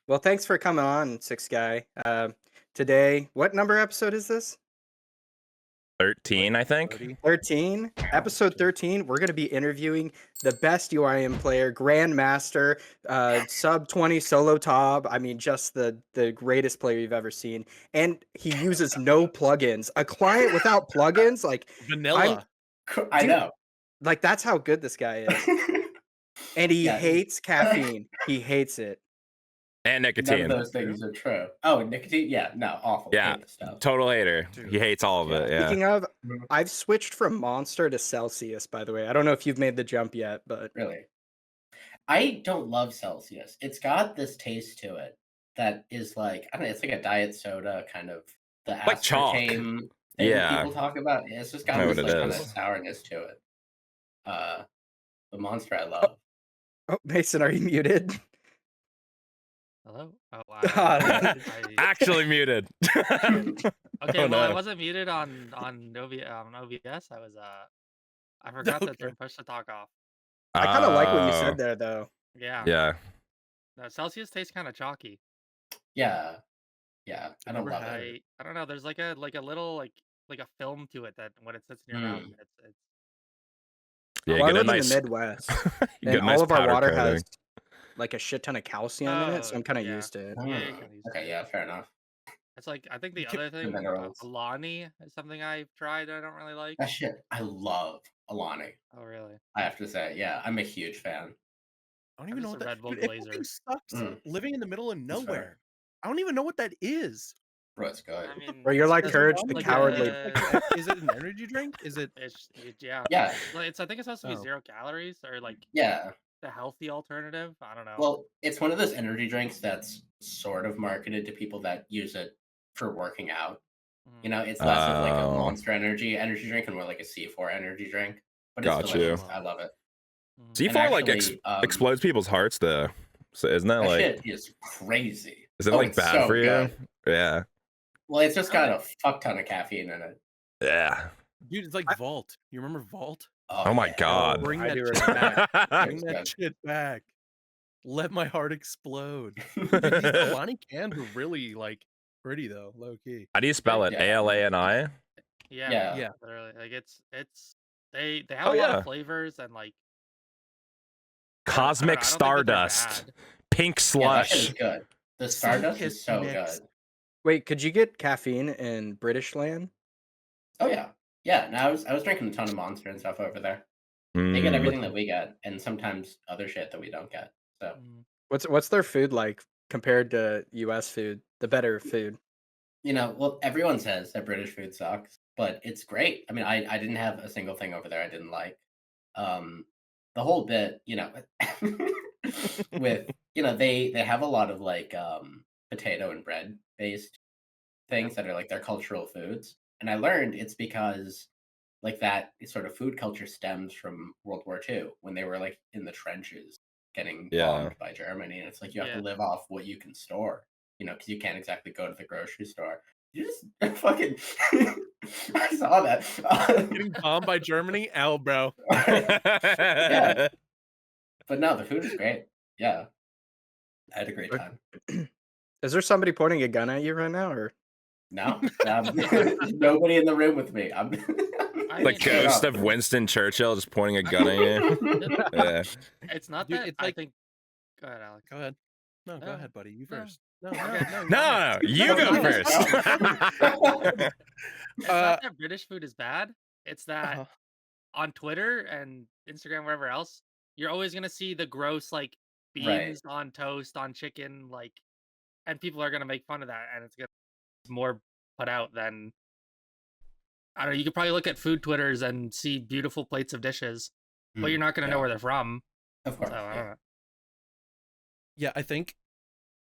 Well, thanks for coming on, Six Guy. Today, what number episode is this? 13, Like I think. 30? 13. Episode 13. We're going to be interviewing the best UIM player, Grandmaster, sub 20 solo top. I mean, just the greatest player you've ever seen. And he uses no plugins. A client without plugins, like Vanilla. I dude, know. like that's how good this guy is. And he Yeah. hates caffeine. He hates it. And None of nicotine. those things are true. Oh, nicotine? Yeah, no, awful. Yeah. Hate the stuff. Total hater. Dude. He hates all of it. Yeah. Speaking of, Mhm. I've switched from Monster to Celsius, by the way. I don't know if you've made the jump yet, but Really. I don't love Celsius. It's got this taste to it that is like, I don't know, it's like a diet soda kind of, the Like chalk. aspartame thing Yeah. people talk about. It's just got I know this what like it kind of is. sourness to it. The Monster I love. oh, Mason, are you muted? Hello? Oh, Actually muted. okay, Oh, well, no. I wasn't muted on OBS. I was I forgot to Okay. turn push to talk off. I kind of like what you Oh, said there, though. Yeah. Yeah. No, Celsius tastes kind of chalky. Yeah. Yeah. I don't Never love had it. I don't know. There's like a little like a film to it that when it sits in your mouth, it's Yeah, Well, I you get a live nice, in the Midwest, you and get a nice all of our powder water coating. has like a shit ton of calcium in it, so Oh, I'm kind of yeah. used to it. Yeah, you can use Okay, yeah, fair enough. It's like I think the Keep other the thing, minerals. Alani is something I've tried that I don't really like. That shit, I love Alani. Oh, really? I have to say, yeah, I'm a huge fan. I don't even know just what a that Red Bull dude, it Blazer. fucking sucks Mm. living in the middle of That's fair. nowhere. I don't even know what that is. Bro, it's good. I mean, Or you're like Is it Courage, one the like cowardly. is it an energy drink? Is it yeah. Yeah, Well, I think it's supposed to be Oh. 0 calories or like yeah. the healthy alternative. I don't know. Well, it's one of those energy drinks that's sort of marketed to people that use it for working out. You know, it's less of like a Oh. Monster energy drink and more like a C4 energy drink. But Got it's you. delicious. I love it. Mm. C4 like actually, explodes people's hearts though. So isn't that That like, shit is crazy. is it Oh, like it's bad so for you? good. Yeah. Well, it's just got a fuck ton of caffeine in it. Yeah. dude? It's like Vault. You remember Vault? Oh my yeah. God. Bring I that do shit remember. back. Bring It's that good. shit back. Let my heart explode. Dude, these Alani cans are really like pretty though, low key. How do you spell it? Yeah. ALANI? Yeah, Yeah. Yeah. literally. Like they have Oh, a lot yeah. of flavors and like Cosmic I don't think that they're Stardust. bad. Pink Yeah, that slush. shit is good. The Stardust Sun-kissed is so mix. good. Wait, could you get caffeine in British land? Oh yeah, yeah. Now I was drinking a ton of Monster and stuff over there. They get Mm. everything that we get, and sometimes other shit that we don't get. So Mm. What's their food like compared to U.S. food? The better food. well, everyone says that British food sucks, but it's great. I mean, I didn't have a single thing over there I didn't like. The whole bit, with they have a lot of like potato and bread based things that are like their cultural foods, and I learned it's because like that sort of food culture stems from World War II when they were like in the trenches getting Yeah. bombed by Germany, and it's like you have Yeah. to live off what you can store, because you can't exactly go to the grocery store. You just fucking I saw that. Getting bombed by Germany? Ow, bro. Yeah. But no, the food is great. Yeah. I had a great time. Is there somebody pointing a gun at you right now, or No, nobody in the room with me. I'm I The mean, ghost of Winston Churchill just pointing a gun at you. Yeah. it's not Dude, that it's I like- think. Go ahead, Alex. Go ahead. No, go No. ahead, buddy. You No. first. No, Okay. No, you go No, first. It's not that British food is bad. It's that Uh-huh. on Twitter and Instagram, wherever else, you're always gonna see the gross like Right. beans on toast on chicken, like, and people are gonna make fun of that, and it's gonna be more put out than I don't know. You could probably look at food Twitters and see beautiful plates of dishes, but you're not gonna know yeah. where they're from. Of course. So I don't know. Yeah, I think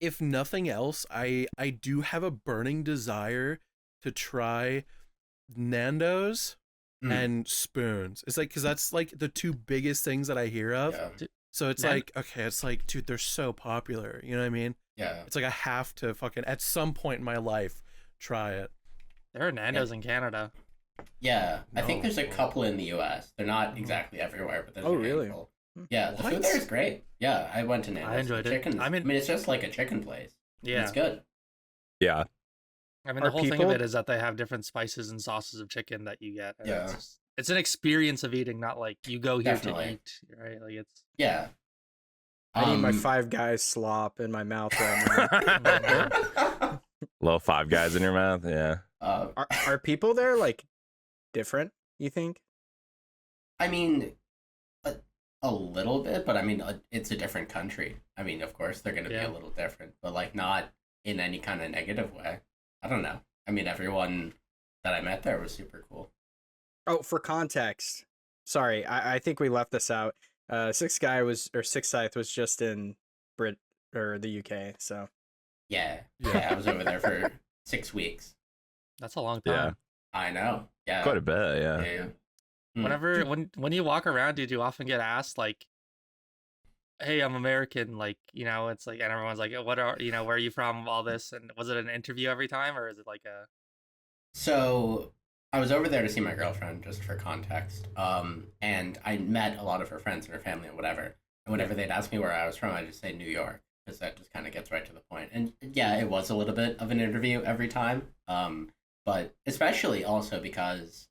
if nothing else, I do have a burning desire to try Nando's Mm. and spoons. It's like because that's like the two biggest things that I hear of. Yeah. So it's Nan- like, okay, it's like, dude, they're so popular. You know what I mean? Yeah. It's like I have to fucking at some point in my life try it. There are Nando's in Canada. Yeah. I think No. there's a couple in the US. They're not exactly everywhere, but there's Oh, a really? handful. Yeah, the What? food there is great. Yeah, I went to Nando's. I enjoyed The it. chicken, I mean, it's just like a chicken place. Yeah, It's good. Yeah. I mean, Are the whole thing of people- it is that they have different spices and sauces of chicken that you get. And Yeah. it's an experience of eating, not like you go here Definitely. to eat, right? Like it's Yeah. I need my Um, Five Guys slop in my mouth right now. Little Five Guys in your mouth. Yeah. Are people there like different, you think? I mean, a little bit, but I mean, it's a different country. I mean, of course, they're going to be Yeah. a little different, but like not in any kind of negative way. I don't know. I mean, everyone that I met there was super cool. Oh, for context. Sorry, I think we left this out. 6cythe was just in the UK, so Yeah. Yeah. Yeah, I was over there for 6 weeks. that's a long Yeah. time. I know. Yeah. Quite a bit. Yeah, Yeah. yeah. Whenever when you walk around, did you often get asked like, "Hey, I'm American," like it's like, and everyone's like, "What are where are you from?" All this, and was it an interview every time, or is it like a? So I was over there to see my girlfriend, just for context. And I met a lot of her friends and her family and whatever. And whenever they'd ask me where I was from, I just say New York, because that just kind of gets right to the point. And yeah, it was a little bit of an interview every time. But especially also because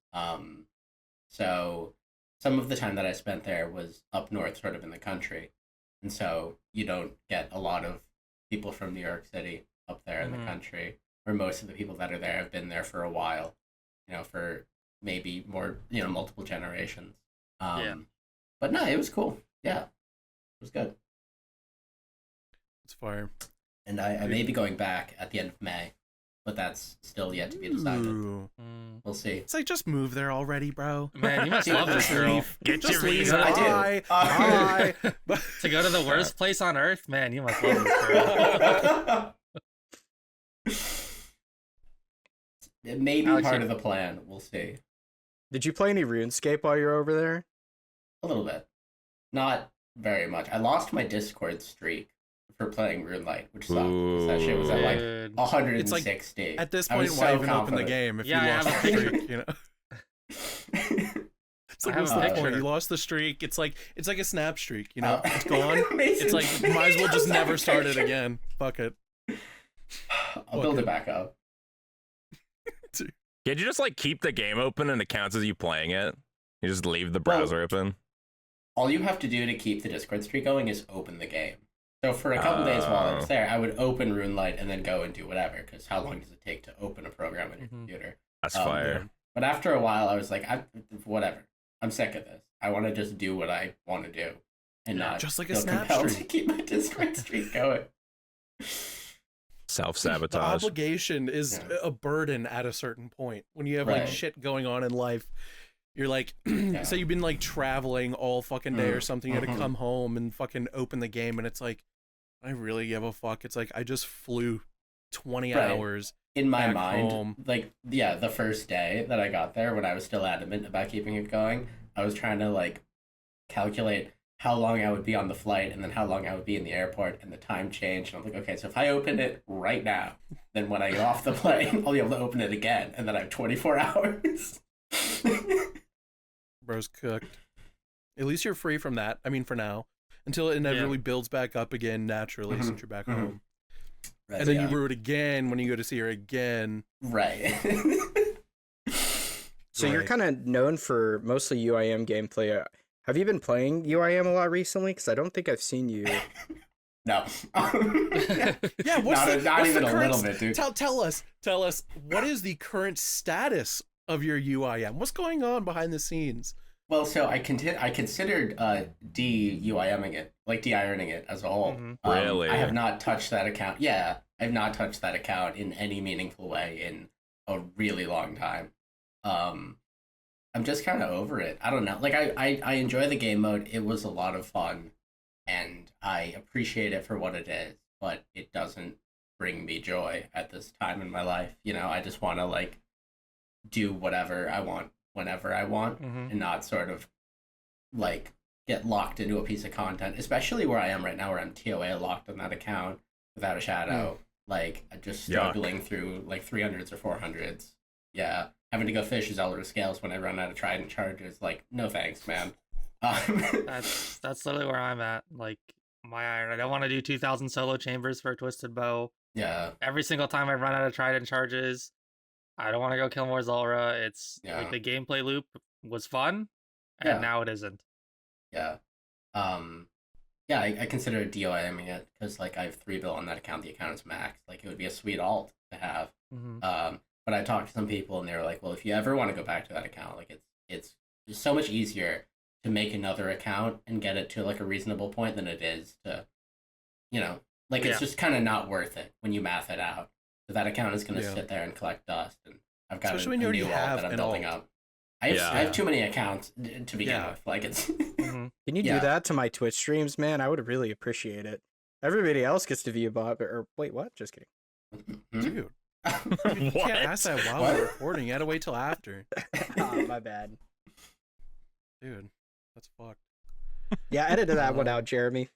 so some of the time that I spent there was up north, sort of in the country, and so you don't get a lot of people from New York City up there in the country, where most of the people that are there have been there for a while, for maybe more, multiple generations. But no, it was cool. Yeah, it was good. It's fire. And I may be going back at the end of May, but that's still yet to be decided. Ooh. We'll see. It's like, just move there already, bro. Man, you must love this Just girl. leave. Get Just your leave. visa. I do. Bye. Bye. To go to the worst place on earth, man, you must love this girl. It may be Alex, part you- of the plan. We'll see. Did you play any RuneScape while you were over there? A little bit. Not very much. I lost my Discord streak for playing Runelight, which sucked. 'Cause that shit was at like Dude. 160. At this I point, was why so even open the confident. game if Yeah, I you have lost a the picture. streak? It's like, I what's have the a point? picture. You lost the streak. It's like a snap streak. Oh. It's gone. It's like might as well just never start it again. Fuck it. I'll build it back up. Can't you just like keep the game open and it counts as you playing it? You just leave the browser open. All you have to do to keep the Discord streak going is open the game. So for a couple days while I was there, I would open Runelight and then go and do whatever, because how long does it take to open a program on your computer? That's fire. But after a while, I was like, whatever. I'm sick of this. I want to just do what I want to do, and not Just like a feel snap compelled streak. to keep my Discord streak going. The Self-sabotage. obligation is Yeah. a burden at a certain point. When you have like Right. shit going on in life, you're like, Yeah. say you've been like traveling all fucking day or something, you had to Mhm. come home and fucking open the game, and it's like, I really give a fuck. It's like I just flew 20 Right. hours. In my Back mind, home. like, yeah, the first day that I got there, when I was still adamant about keeping it going, I was trying to like calculate how long I would be on the flight and then how long I would be in the airport, and the time changed. And I'm like, okay, so if I open it right now, then when I get off the plane, I'll be able to open it again, and then I have 24 hours. Bro's cooked. At least you're free from that. I mean, for now, until it inevitably builds back up again naturally, since you're back home. Right, And then yeah. you root again when you go to see her again. Right. So you're Right. kind of known for mostly UIM gameplay. Have you been playing UIM a lot recently? Because I don't think I've seen you. No. Yeah, what's not what's even the a current, little bit, dude. Tell us, what is the current status of your UIM? What's going on behind the scenes? Well, so I considered de-UIMing it, like de-ironing it as a whole. Mhm. Really? I have not touched that account. Yeah, I have not touched that account in any meaningful way in a really long time. I'm just kind of over it. I don't know. Like, I enjoy the game mode. It was a lot of fun, and I appreciate it for what it is, but it doesn't bring me joy at this time in my life. I just want to, like, do whatever I want whenever I want, Mhm. and not sort of, like, get locked into a piece of content, especially where I am right now, where I'm TOA locked on that account without a shadow. Like, just Yuck. struggling through, like, 300s or 400s. Yeah. Having to go fish Zelda scales when I run out of trident charges. Like, no thanks, man. That's literally where I'm at. Like my iron, I don't want to do 2,000 solo chambers for a twisted bow. Yeah. Every single time I run out of trident charges, I don't want to go kill more Zulrah. It's like Yeah. the gameplay loop was fun, and Yeah. now it isn't. Yeah. Yeah, I consider DOIMing it because like I have 3 bill on that account. The account is maxed. Like it would be a sweet alt to have. But I talked to some people and they were like, well, if you ever want to go back to that account, like it's so much easier to make another account and get it to like a reasonable point than it is to, like it's just kind of not worth it when you math it out. So that account is going to sit there and collect dust, and I've got Especially a when you new already alt have that I'm an building alt. up. I have too many accounts to begin with. Like it's. Can you Yeah. do that to my Twitch streams, man? I would really appreciate it. Everybody else gets to view bot, or wait, what? Just kidding. Dude, you can't ask that while What? we're recording. You had to wait till after. Oh, my bad. Dude, that's fucked. Yeah, edit that one out, Jeremy.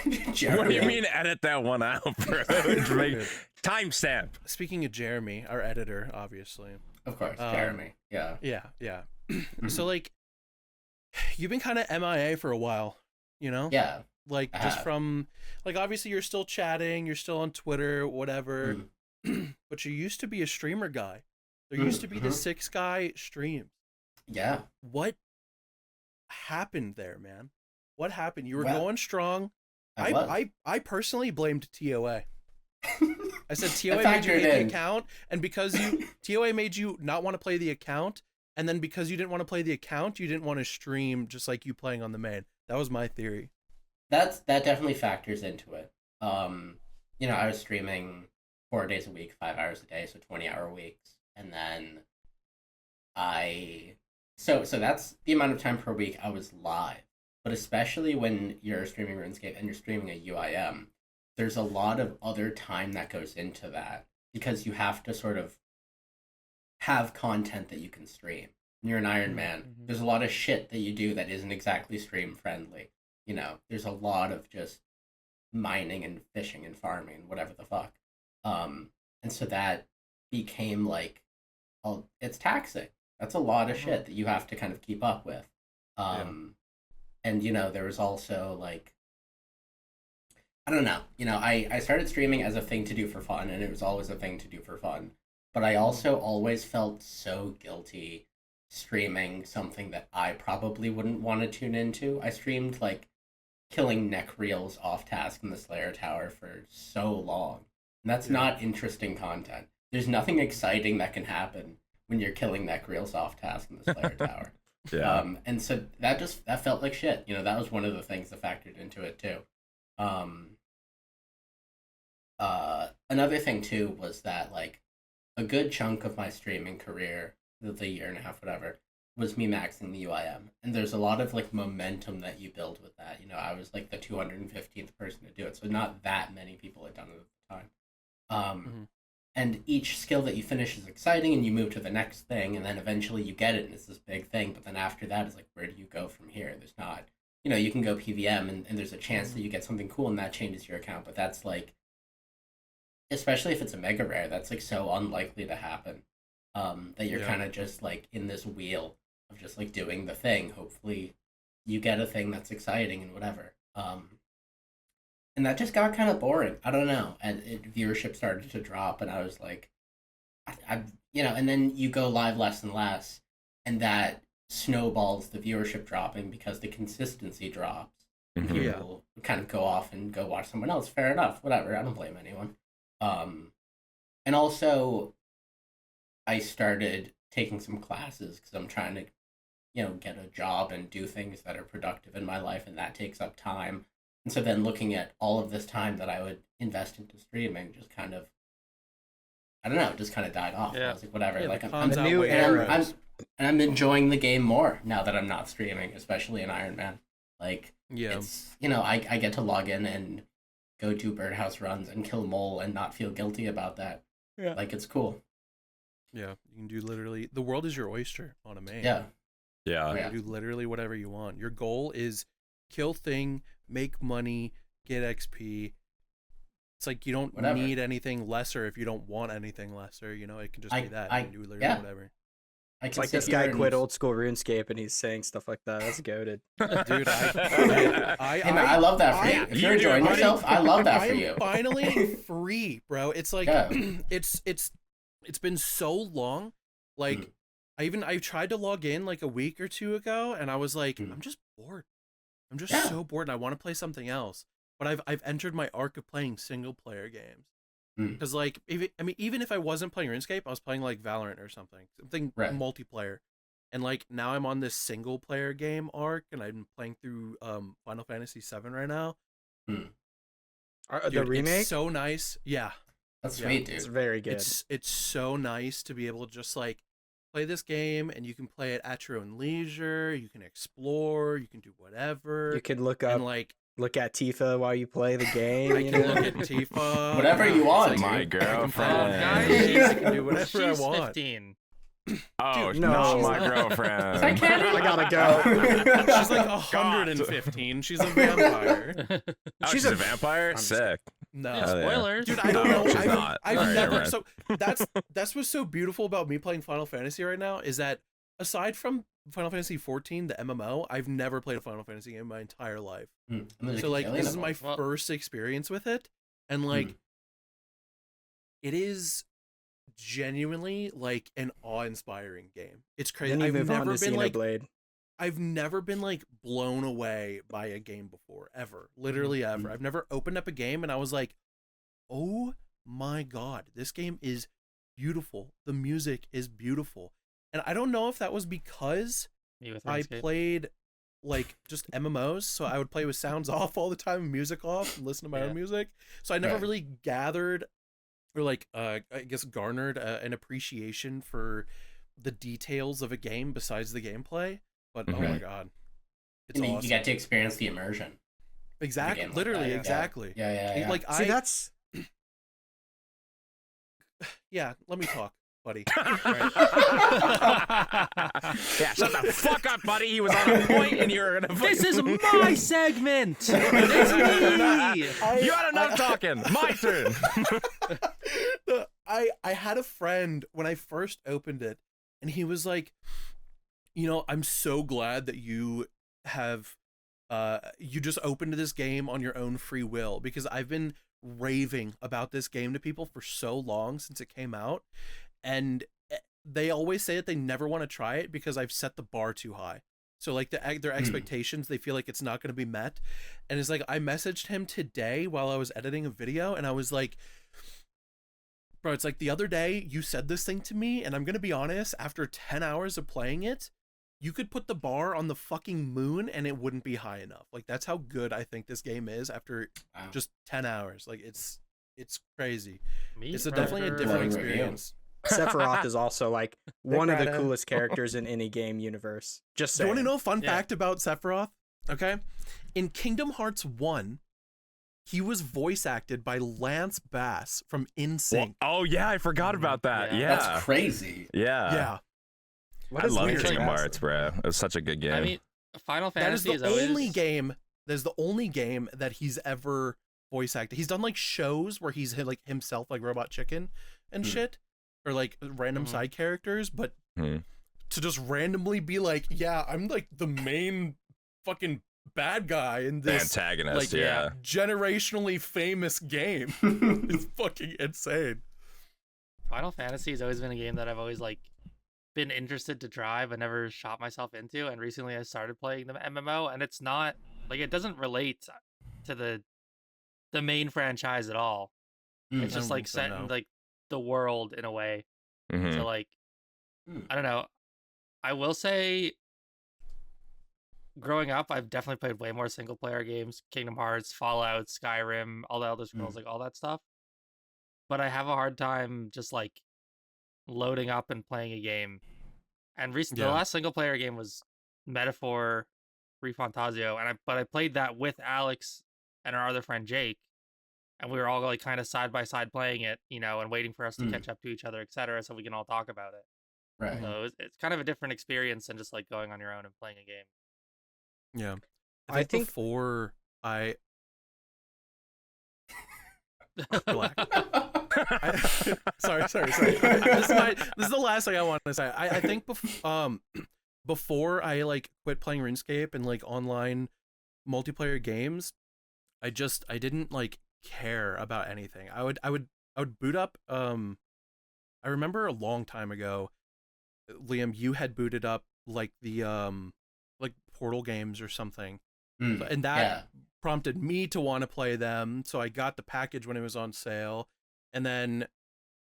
What do you mean edit that one out, bro? Dude. Timestamp. Speaking of Jeremy, our editor, obviously. Of course, Jeremy. Yeah. Yeah. So like, you've been kind of MIA for a while, you know? Yeah. Like I just have. from, like obviously you're still chatting, you're still on Twitter, whatever. But you used to be a streamer guy. There used to be the 6cythe streams. Yeah. What happened there, man? What happened? You were Well, going strong. I was. I personally blamed TOA. I said TOA I made you factored hate the in. account, and because TOA made you not want to play the account, and then because you didn't want to play the account, you didn't want to stream just like you playing on the main. That was my theory. That definitely factors into it. I was streaming 4 days a week, 5 hours a day, so 20-hour weeks, and then so that's the amount of time per week I was live. But especially when you're streaming RuneScape and you're streaming a UIM, there's a lot of other time that goes into that because you have to sort of have content that you can stream. When you're an Ironman, there's a lot of shit that you do that isn't exactly stream friendly. There's a lot of just mining and fishing and farming and whatever the fuck. And so that became like, it's taxing. That's a lot of shit that you have to kind of keep up with. And, there was also like, I don't know, I started streaming as a thing to do for fun, and it was always a thing to do for fun. But I also always felt so guilty streaming something that I probably wouldn't want to tune into. I streamed like killing neck reels off task in the Slayer Tower for so long. And that's not interesting content. There's nothing exciting that can happen when you're killing neck reels off task in the Slayer Tower. And so that felt like shit. That was one of the things that factored into it too. Another thing too was that like a good chunk of my streaming career, the year and a half, whatever, was me maxing the UIM. And there's a lot of like momentum that you build with that. I was like the 215th person to do it, so not that many people had done it at the time. And each skill that you finish is exciting, and you move to the next thing, and then eventually you get it, and it's this big thing. But then after that, it's like, where do you go from here? There's not, you can go PVM, and there's a chance that you get something cool, and that changes your account. But that's like, especially if it's a mega rare, that's like so unlikely to happen. That you're kind of just like in this wheel of just like doing the thing. Hopefully, you get a thing that's exciting and whatever. And that just got kind of boring. I don't know. And viewership started to drop, and I was like, and then you go live less and less, and that snowballs the viewership dropping because the consistency drops. And people kind of go off and go watch someone else. Fair enough. Whatever. I don't blame anyone. And also, I started taking some classes because I'm trying to, get a job and do things that are productive in my life, and that takes up time. And so then looking at all of this time that I would invest into streaming just kind of, I don't know, just kind of died off. I was like, whatever. Like I'm the new era. I'm enjoying the game more now that I'm not streaming, especially in Ironman. Like, it's, I get to log in and go do birdhouse runs and kill mole and not feel guilty about that. Yeah. Like, it's cool. Yeah, you can do literally, the world is your oyster on a main. Yeah. You can do literally whatever you want. Your goal is kill thing, make money, get XP. It's like you don't need anything lesser if you don't want anything lesser. It can just be that. You can do literally whatever. It's like this guy quit old school RuneScape and he's saying stuff like that. That's goated. Dude, Hey, man, I love that for you. If you're enjoying yourself, I love that for you. I'm finally free, bro. It's like Yeah. it's been so long. Like I tried to log in like a week or two ago, and I was like, I'm just bored. I'm just so bored, and I want to play something else. But I've entered my arc of playing single player games. Because like, even if I wasn't playing RuneScape, I was playing like Valorant or something multiplayer, and like now I'm on this single player game arc, and I'm playing through Final Fantasy VII right now. Dude, the remake? It's so nice. Yeah, that's sweet, dude. It's very good. It's so nice to be able to just like play this game, and you can play it at your own leisure. You can explore. You can do whatever. You can look up and like. Look at Tifa while you play the game. I can look at Tifa. Whatever you want. My girlfriend. I can do whatever I She's want. 15. Oh, Dude, no, no, my girlfriend. I gotta go. She's like 115. She's a vampire. Oh, she's a vampire? Sick. No. Yeah, spoilers. Dude, I don't No, know. she's not. I've Alright, never. never So that's what's so beautiful about me playing Final Fantasy right now is that aside from Final Fantasy 14, the MMO, I've never played a Final Fantasy game in my entire life. So like, this is my first experience with it, and like, it is genuinely like an awe-inspiring game. It's crazy. Then you I've move on never to been like, Xenoblade. I've never been like blown away by a game before, ever. Literally ever. I've never opened up a game and I was like, oh my god, this game is beautiful. The music is beautiful. And I don't know if that was because I played like just MMOs, so I would play with sounds off all the time, music off, and listen to my own music. So I never really gathered or like I guess garnered an appreciation for the details of a game besides the gameplay. But oh my god, it's awesome. You get to experience the immersion. Exactly, like literally, that, exactly. Yeah. Like See, that's yeah. Let me talk, buddy. Yeah, shut the fuck up, buddy. He was on a point, and you're gonna. This is my segment. It's me. You had enough talking. My turn. I had a friend when I first opened it, and he was like, you know, I'm so glad that you have you just opened this game on your own free will, because I've been raving about this game to people for so long since it came out, and they always say that they never want to try it because I've set the bar too high. So like their expectations, they feel like it's not going to be met. And it's like, I messaged him today while I was editing a video, and I was like, bro, it's like the other day you said this thing to me, and I'm going to be honest, after 10 hours of playing it, you could put the bar on the fucking moon and it wouldn't be high enough. Like, that's how good I think this game is after just 10 hours. Like, it's crazy. It's definitely a different experience. Sephiroth is also like one of the coolest characters in any game universe. Just saying. Do you want to know a fun fact about Sephiroth? Okay. In Kingdom Hearts 1, he was voice acted by Lance Bass from NSYNC. Oh yeah, I forgot about that. Yeah. That's crazy. Yeah. Yeah. I love Kingdom Hearts, bro. It was such a good game. I mean, Final Fantasy is the only game. That's the only game that he's ever voice acted. He's done like shows where he's like himself, like Robot Chicken and shit, or like random side characters. But to just randomly be like, yeah, I'm like the main fucking bad guy in this antagonist, like, generationally famous game. It's fucking insane. Final Fantasy has always been a game that I've always like been interested to try but never shot myself into, and recently I started playing the MMO, and it's not like, it doesn't relate to the main franchise at all. It's just like set in like the world in a way. So like I don't know, I will say growing up I've definitely played way more single player games, Kingdom Hearts, Fallout, Skyrim, all the Elder Scrolls, like all that stuff, but I have a hard time just like loading up and playing a game. And recently, the last single player game was Metaphor Refantasio, and I played that with Alex and our other friend Jake, and we were all like kind of side by side playing it, you know, and waiting for us to catch up to each other, etc., so we can all talk about it. Right. So it's kind of a different experience than just like going on your own and playing a game. Yeah, I think before I. sorry. This is the last thing I want to say. I think before I like quit playing RuneScape and like online multiplayer games, I didn't like care about anything. I would boot up. I remember a long time ago, Liam, you had booted up like the like Portal games or something, and that prompted me to want to play them. So I got the package when it was on sale, and then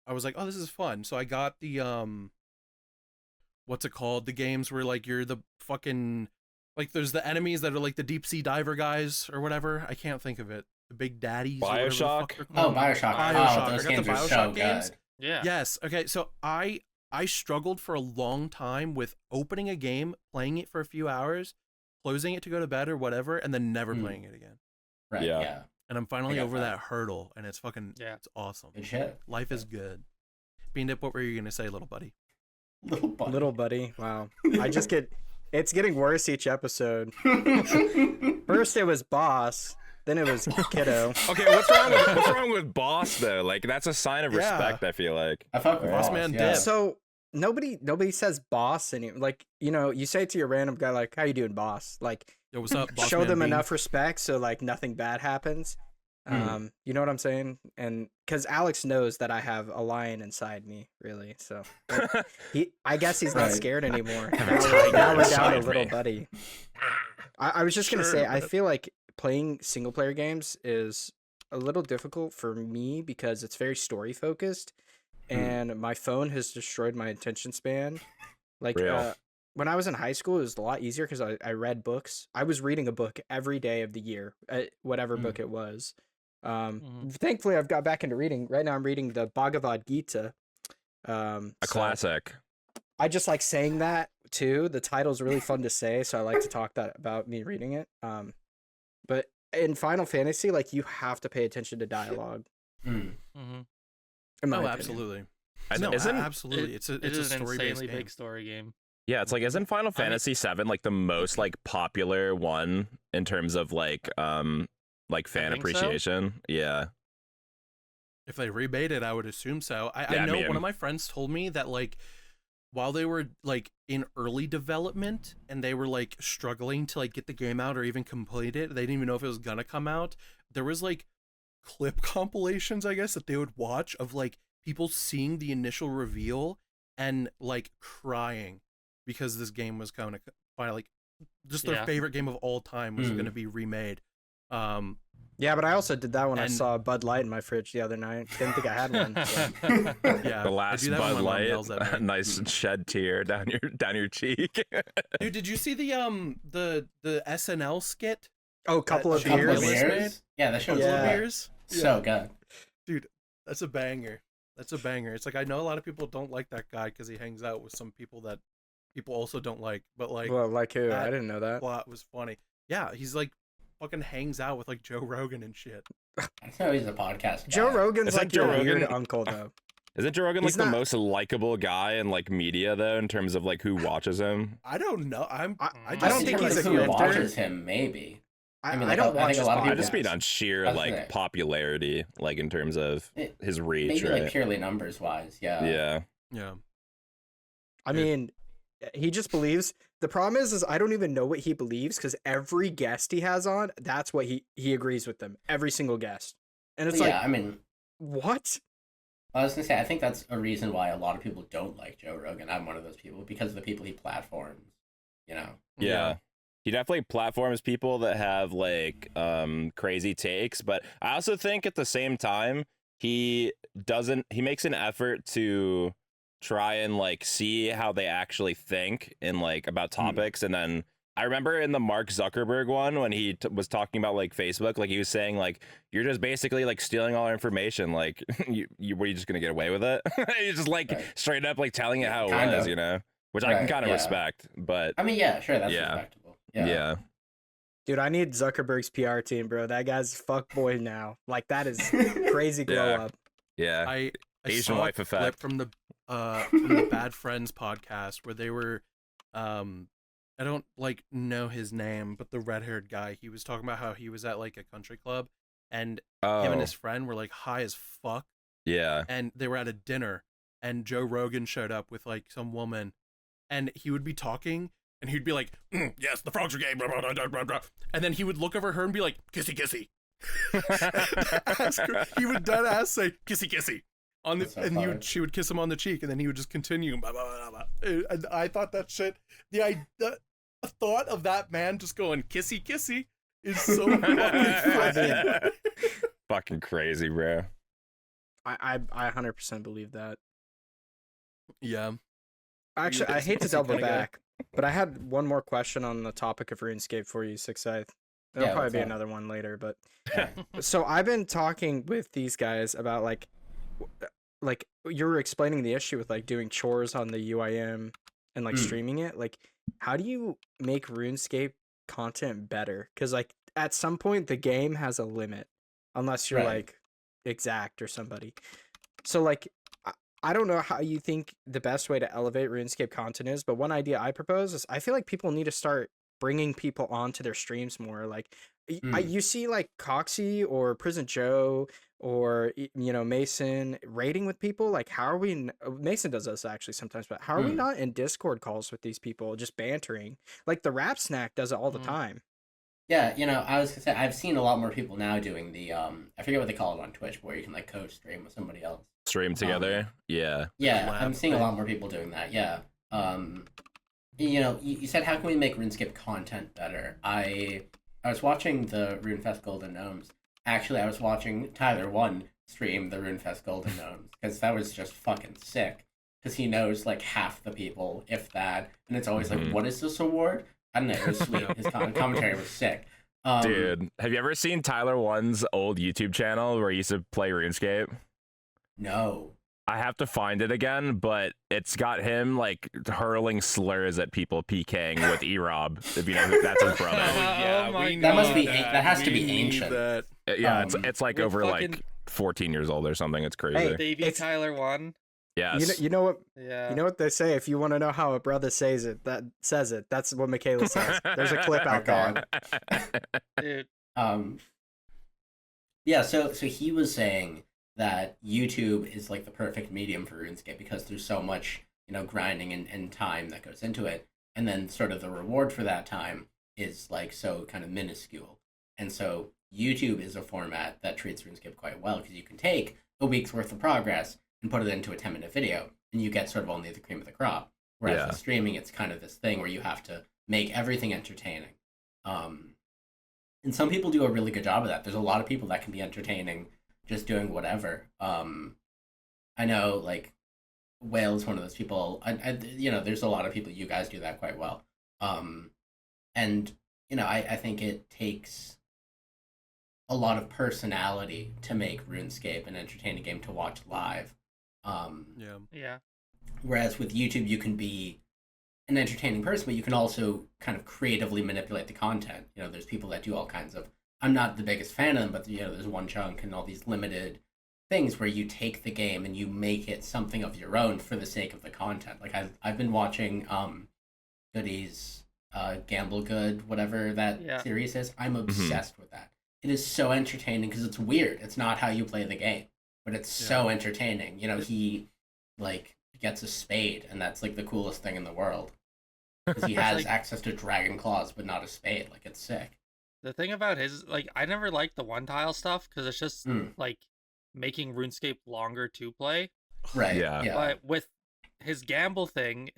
I was like, oh, this is fun. So I got the what's it called? The games where like you're the fucking like there's the enemies that are like the deep sea diver guys or whatever. I can't think of it. The big daddies. Bioshock? Oh, Bioshock. Bioshock. Oh, those I got games the are Bioshock so games. good. Yeah. Yes. Okay. So I struggled for a long time with opening a game, playing it for a few hours, closing it to go to bed or whatever, and then never playing it again. Right. Yeah. Yeah. And I'm finally got over that. that hurdle, and it's fucking it's awesome. Good shit. Life is good. Beandip, what were you gonna say, little buddy? Little buddy. Wow. It's getting worse each episode. First it was boss, then it was kiddo. Okay, what's wrong with boss though? Like that's a sign of respect. I feel like. I fuck with Boss Boss man yeah. dip. So nobody says boss anymore. Like, you know, you say it to your random guy like, how you doing, boss? Like, Yo, what's up, boss show man them Bean? enough respect so like nothing bad happens. You know what I'm saying? And because Alex knows that I have a lion inside me, really. So I guess he's not Right. scared anymore. Have a tiger Now we're down to inside little me. buddy. I was just gonna Sure, say, I but- feel like playing single player games is a little difficult for me because it's very story focused, and my phone has destroyed my attention span. Like Real. when I was in high school, it was a lot easier because I read books. I was reading a book every day of the year, whatever book it was. Thankfully, I've got back into reading. Right now, I'm reading the Bhagavad Gita. A So classic. I just like saying that too. The title's really fun to say, so I like to talk about me reading it. But in Final Fantasy, like you have to pay attention to dialogue. In my Oh, opinion. absolutely. And No, isn't- absolutely. It's a It is an story-based insanely game. big story game. Yeah, it's like isn't Final Fantasy VII like the most like popular one in terms of like fan think so. appreciation? Yeah. If they remade it, I would assume so. I Yeah, I know mean- one of my friends told me that like while they were like in early development and they were like struggling to like get the game out or even complete it, they didn't even know if it was gonna come out. There was like clip compilations, I guess, that they would watch of like people seeing the initial reveal and like crying because this game was going to finally just their Yeah. favorite game of all time was going to be remade. Yeah, but I also did that when I And- saw Bud Light in my fridge the other night. Didn't think I had one. so. Yeah, The I last do that when Bud my mom Light, yells at me. nice shed tear down your cheek. Dude, did you see the SNL skit? Oh, couple of Couple beers. of beers? Yeah, that show's Yeah. Couple good. beers? So good. Dude, that's a banger. That's a banger. It's like I know a lot of people don't like that guy because he hangs out with some people that people also don't like, but like Well, like who? that I didn't know that. plot was funny. Yeah, he's like fucking hangs out with like Joe Rogan and shit. I know he's a podcast. Joe guy. Rogan's It's like like Joe your weird Rogan- uncle, though. Isn't Joe Rogan like He's the not- most likable guy in like media though, in terms of like who watches him? I don't know. I I just don't think see he's like a who grifter. watches him. Maybe. I, mean, I like, don't I watch think a his lot of I people- just mean podcasts. on sheer That's like it. popularity, like in terms of his reach, Maybe right? like purely numbers wise. Yeah. Yeah. yeah. I mean, he just believes. The problem is I don't even know what he believes because every guest he has on, that's what he agrees with them. Every single guest, and it's But like, yeah, I mean, what? I was gonna say, I think that's a reason why a lot of people don't like Joe Rogan. I'm one of those people because of the people he platforms. You know. Yeah. He definitely platforms people that have like crazy takes, but I also think at the same time he makes an effort to try and like see how they actually think and like about topics. And then I remember in the Mark Zuckerberg one when he was talking about like Facebook, like he was saying like you're just basically like stealing all our information, like you were you just gonna get away with it? He's just like Right. straight up like telling it how it Kind was, of. you know, which I can Right, kind of yeah. respect, but I mean, yeah, sure, that's Yeah. respectable. yeah. Dude, I need Zuckerberg's PR team, bro. That guy's fuck boy now. Like that is crazy glow Yeah. up. Yeah. I Asian saw wife a clip effect. from the Bad Friends podcast where they were I don't like know his name, but the red-haired guy, he was talking about how he was at like a country club and him Oh, and his friend were like high as fuck Yeah. and they were at a dinner, and Joe Rogan showed up with like some woman, and he would be talking, and he'd be like, yes, the frogs are gay, blah, blah, blah, blah, blah. And then he would look over her and be like, kissy kissy. He would dead ass say kissy kissy on the, So and she would kiss him on the cheek, and then he would just continue, blah, blah, blah, blah. And I thought that shit, the thought of that man just going kissy kissy is so fucking funny. Fucking crazy, bro. I 100% believe that. Yeah. Actually, I guys hate to also double kinda go? back, but I had one more question on the topic of RuneScape for you, 6cythe. There'll Yeah, probably what's be up? another one later, but Yeah. so I've been talking with these guys about like you were explaining the issue with like doing chores on the UIM and like streaming it. Like, how do you make RuneScape content better? Because like at some point the game has a limit, unless you're Right. like Exact or somebody. So like I don't know how you think the best way to elevate RuneScape content is, but one idea I propose is I feel like people need to start bringing people onto their streams more. Like you see like Coxie or Prison Joe or Mason raiding with people. Like, how are we? Mason does this actually sometimes, but how are we not in Discord calls with these people just bantering? Like the Rap Snack does it all the time. Yeah, I was gonna say I've seen a lot more people now doing the I forget what they call it on Twitch, where you can like co-stream with somebody else. Stream together. Yeah. Yeah, Collab I'm seeing a thing. lot more people doing that. Yeah. You said how can we make RuneScape content better? I was watching the RuneFest Golden Gnomes. Actually, I was watching Tyler One stream the RuneFest Golden Gnomes because that was just fucking sick. Because he knows like half the people, if that, and it's always like, what is this award? I don't know. It was sweet. His commentary was sick. Dude, have you ever seen Tyler One's old YouTube channel where he used to play RuneScape? No. I have to find it again, but it's got him like hurling slurs at people PKing with E-Rob. If you know who, that's his brother. Yeah, Oh my we That must need be that has to We be need ancient. that. Yeah, Um, it's like with over fucking- like 14 years old or something. It's crazy. Hey, Baby It's- Tyler one. Yes. You know what? Yeah. You know what they say? If you want to know how a brother says it, that's what Michaela says. There's a clip out there. Dude. Yeah, so he was saying that YouTube is like the perfect medium for RuneScape because there's so much, grinding and time that goes into it. And then sort of the reward for that time is like so kind of minuscule. And so YouTube is a format that treats RuneScape quite well because you can take a week's worth of progress and put it into a 10-minute video and you get sort of only the cream of the crop. Whereas Yeah. with streaming, it's kind of this thing where you have to make everything entertaining. And some people do a really good job of that. There's a lot of people that can be entertaining just doing whatever. I know, like, Whale is one of those people. There's a lot of people. You guys do that quite well. And I think it takes a lot of personality to make RuneScape an entertaining game to watch live. Yeah. Yeah. Whereas with YouTube, you can be an entertaining person, but you can also kind of creatively manipulate the content. There's people that do all kinds of. I'm not the biggest fan of them, but there's One Chunk and all these limited things where you take the game and you make it something of your own for the sake of the content. Like I've been watching Goody's Gamble Good, whatever that series is. I'm obsessed with that. It is so entertaining because it's weird. It's not how you play the game, but it's so entertaining. He like gets a spade, and that's like the coolest thing in the world because he has access to dragon claws, but not a spade. Like it's sick. The thing about his, like, I never liked the one tile stuff because it's just like making RuneScape longer to play. Right. Yeah. But with his gamble thing,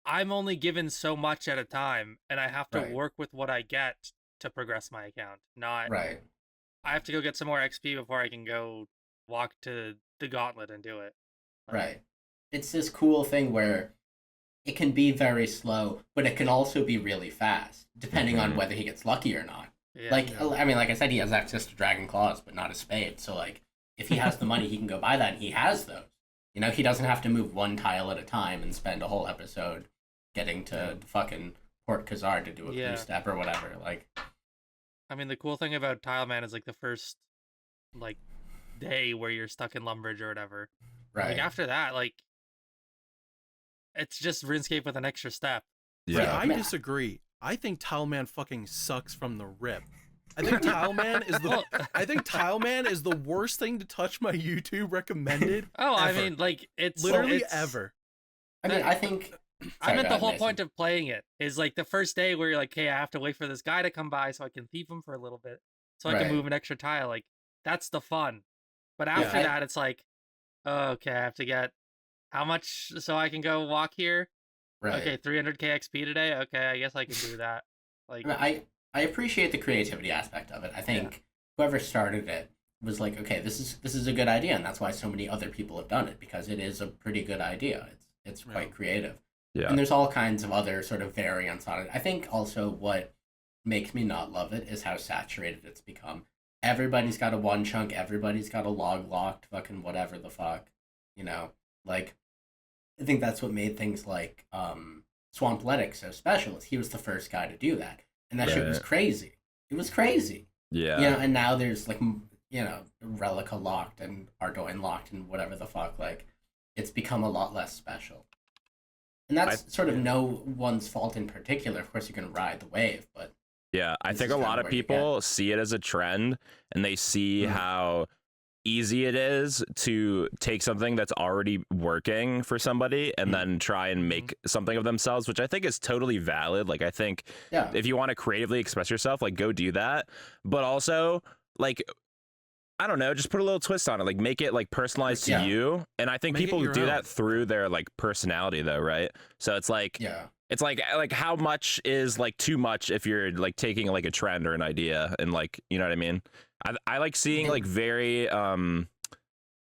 I'm only given so much at a time, and I have to work with what I get to progress my account. Not Right. I have to go get some more XP before I can go walk to the gauntlet and do it. Right. It's this cool thing where it can be very slow, but it can also be really fast, depending on whether he gets lucky or not. Yeah. Like I said, he has access to dragon claws, but not a spade. So like, if he has the money, he can go buy that, and he has those. He doesn't have to move one tile at a time and spend a whole episode getting to fucking Port Khazar to do a blue step or whatever. Like, I mean, the cool thing about Tileman is like the first like day where you're stuck in Lumbridge or whatever. right. Like after that, like it's just RuneScape with an extra step. See, Yeah. I disagree. I think Tileman fucking sucks from the rip. I think Tile Man is the worst thing to touch my YouTube recommended. Oh, I ever. mean, like it's Literally it's, ever. I mean, I think. I Sorry, meant go the ahead, whole Mason. point of playing it is like the first day where you're like, hey, I have to wait for this guy to come by so I can thief him for a little bit, so I Right. can move an extra tile. Like that's the fun. But after that, it's like, oh, okay, I have to get how much so I can go walk here. Right. Okay, 300k XP today. Okay, I guess I can do that. Like, I appreciate the creativity aspect of it. I think whoever started it was like, okay, this is a good idea, and that's why so many other people have done it, because it is a pretty good idea. It's quite creative. Yeah. And there's all kinds of other sort of variants on it. I think also what makes me not love it is how saturated it's become. Everybody's got a one chunk, everybody's got a log locked, fucking whatever the fuck. You know? Like, I think that's what made things like Swampletics so special, is he was the first guy to do that. And that shit was crazy. It was crazy. Yeah. You know, and now there's like, you know, Relica locked and Ardoin locked and whatever the fuck. Like, it's become a lot less special. And that's sort of no one's fault in particular. Of course, you can ride the wave, but yeah, I this think is a kinda lot of where you people see it as a trend, and they see how easy it is to take something that's already working for somebody and then try and make something of themselves, which I think is totally valid. Like, I think if you want to creatively express yourself, like, go do that. But also, like, I don't know, just put a little twist on it, like make it like personalized to you. And I think Make people it your do own. that through their like personality though, right? So it's like it's like how much is like too much if you're like taking like a trend or an idea, and like, you know what I mean? I like seeing like very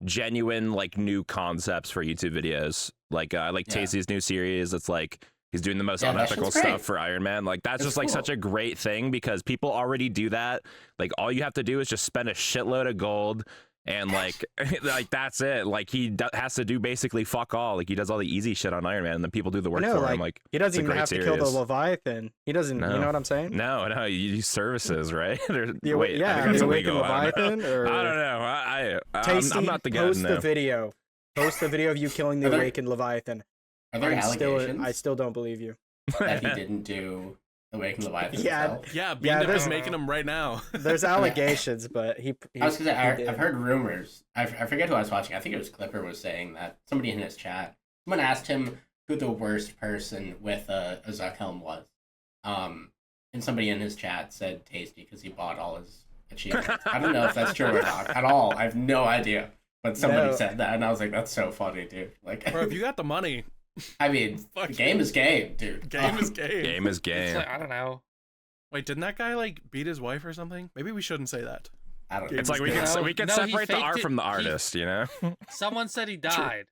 genuine like new concepts for YouTube videos. Like I like Tasty's new series. It's like he's doing the most unethical stuff for Ironmen. Like that's just like such a great thing, because people already do that. Like all you have to do is just spend a shitload of gold, and like like that's it. Like he has to do basically fuck all. Like he does all the easy shit on Ironman, and then people do the work for him. Like he doesn't even have to kill the Leviathan. He doesn't. You know what I'm saying? No, you use services, right? The Awakened Leviathan. Or I don't know. Tasty, I'm not the guy. Post the video. Post the video of you killing the Awakened Leviathan. Are there allegations? I still don't believe you. That he didn't do Awakened Leviathan himself? Yeah, beandip is making them right now. There's allegations, but he I was gonna say, I've heard rumors. I forget who I was watching. I think it was Clipper was saying that somebody in his chat. Someone asked him who the worst person with a Zuck helm was. And somebody in his chat said Tasty because he bought all his achievements. I don't know if that's true or not at all. I have no idea. But somebody said that, and I was like, that's so funny, dude. Like, bro, if you got the money. I mean, game is game, dude. Game is game. Game is game. Like, I don't know. Wait, didn't that guy like beat his wife or something? Maybe we shouldn't say that. I don't know. It's like we can separate the art from the artist, you know? Someone said he died.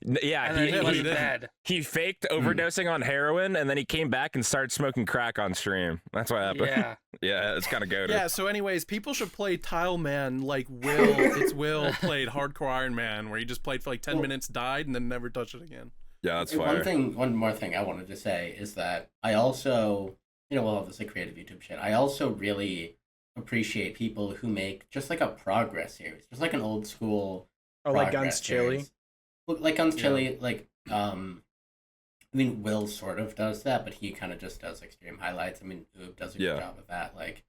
Yeah, he faked overdosing on heroin, and then he came back and started smoking crack on stream. That's what happened. Yeah, it's kind of goated. Yeah, so anyways, people should play Tile Man like Will played Hardcore Iron Man, where he just played for like 10 minutes, died, and then never touched it again. Yeah, that's fire. One more thing I wanted to say is that I also, well, this is creative YouTube shit. I also really appreciate people who make just like a progress series, just like an old school. Like Guns Chili. Like Guns Chili, like I mean, Will sort of does that, but he kind of just does extreme highlights. I mean, Oob does a good job of that. Like,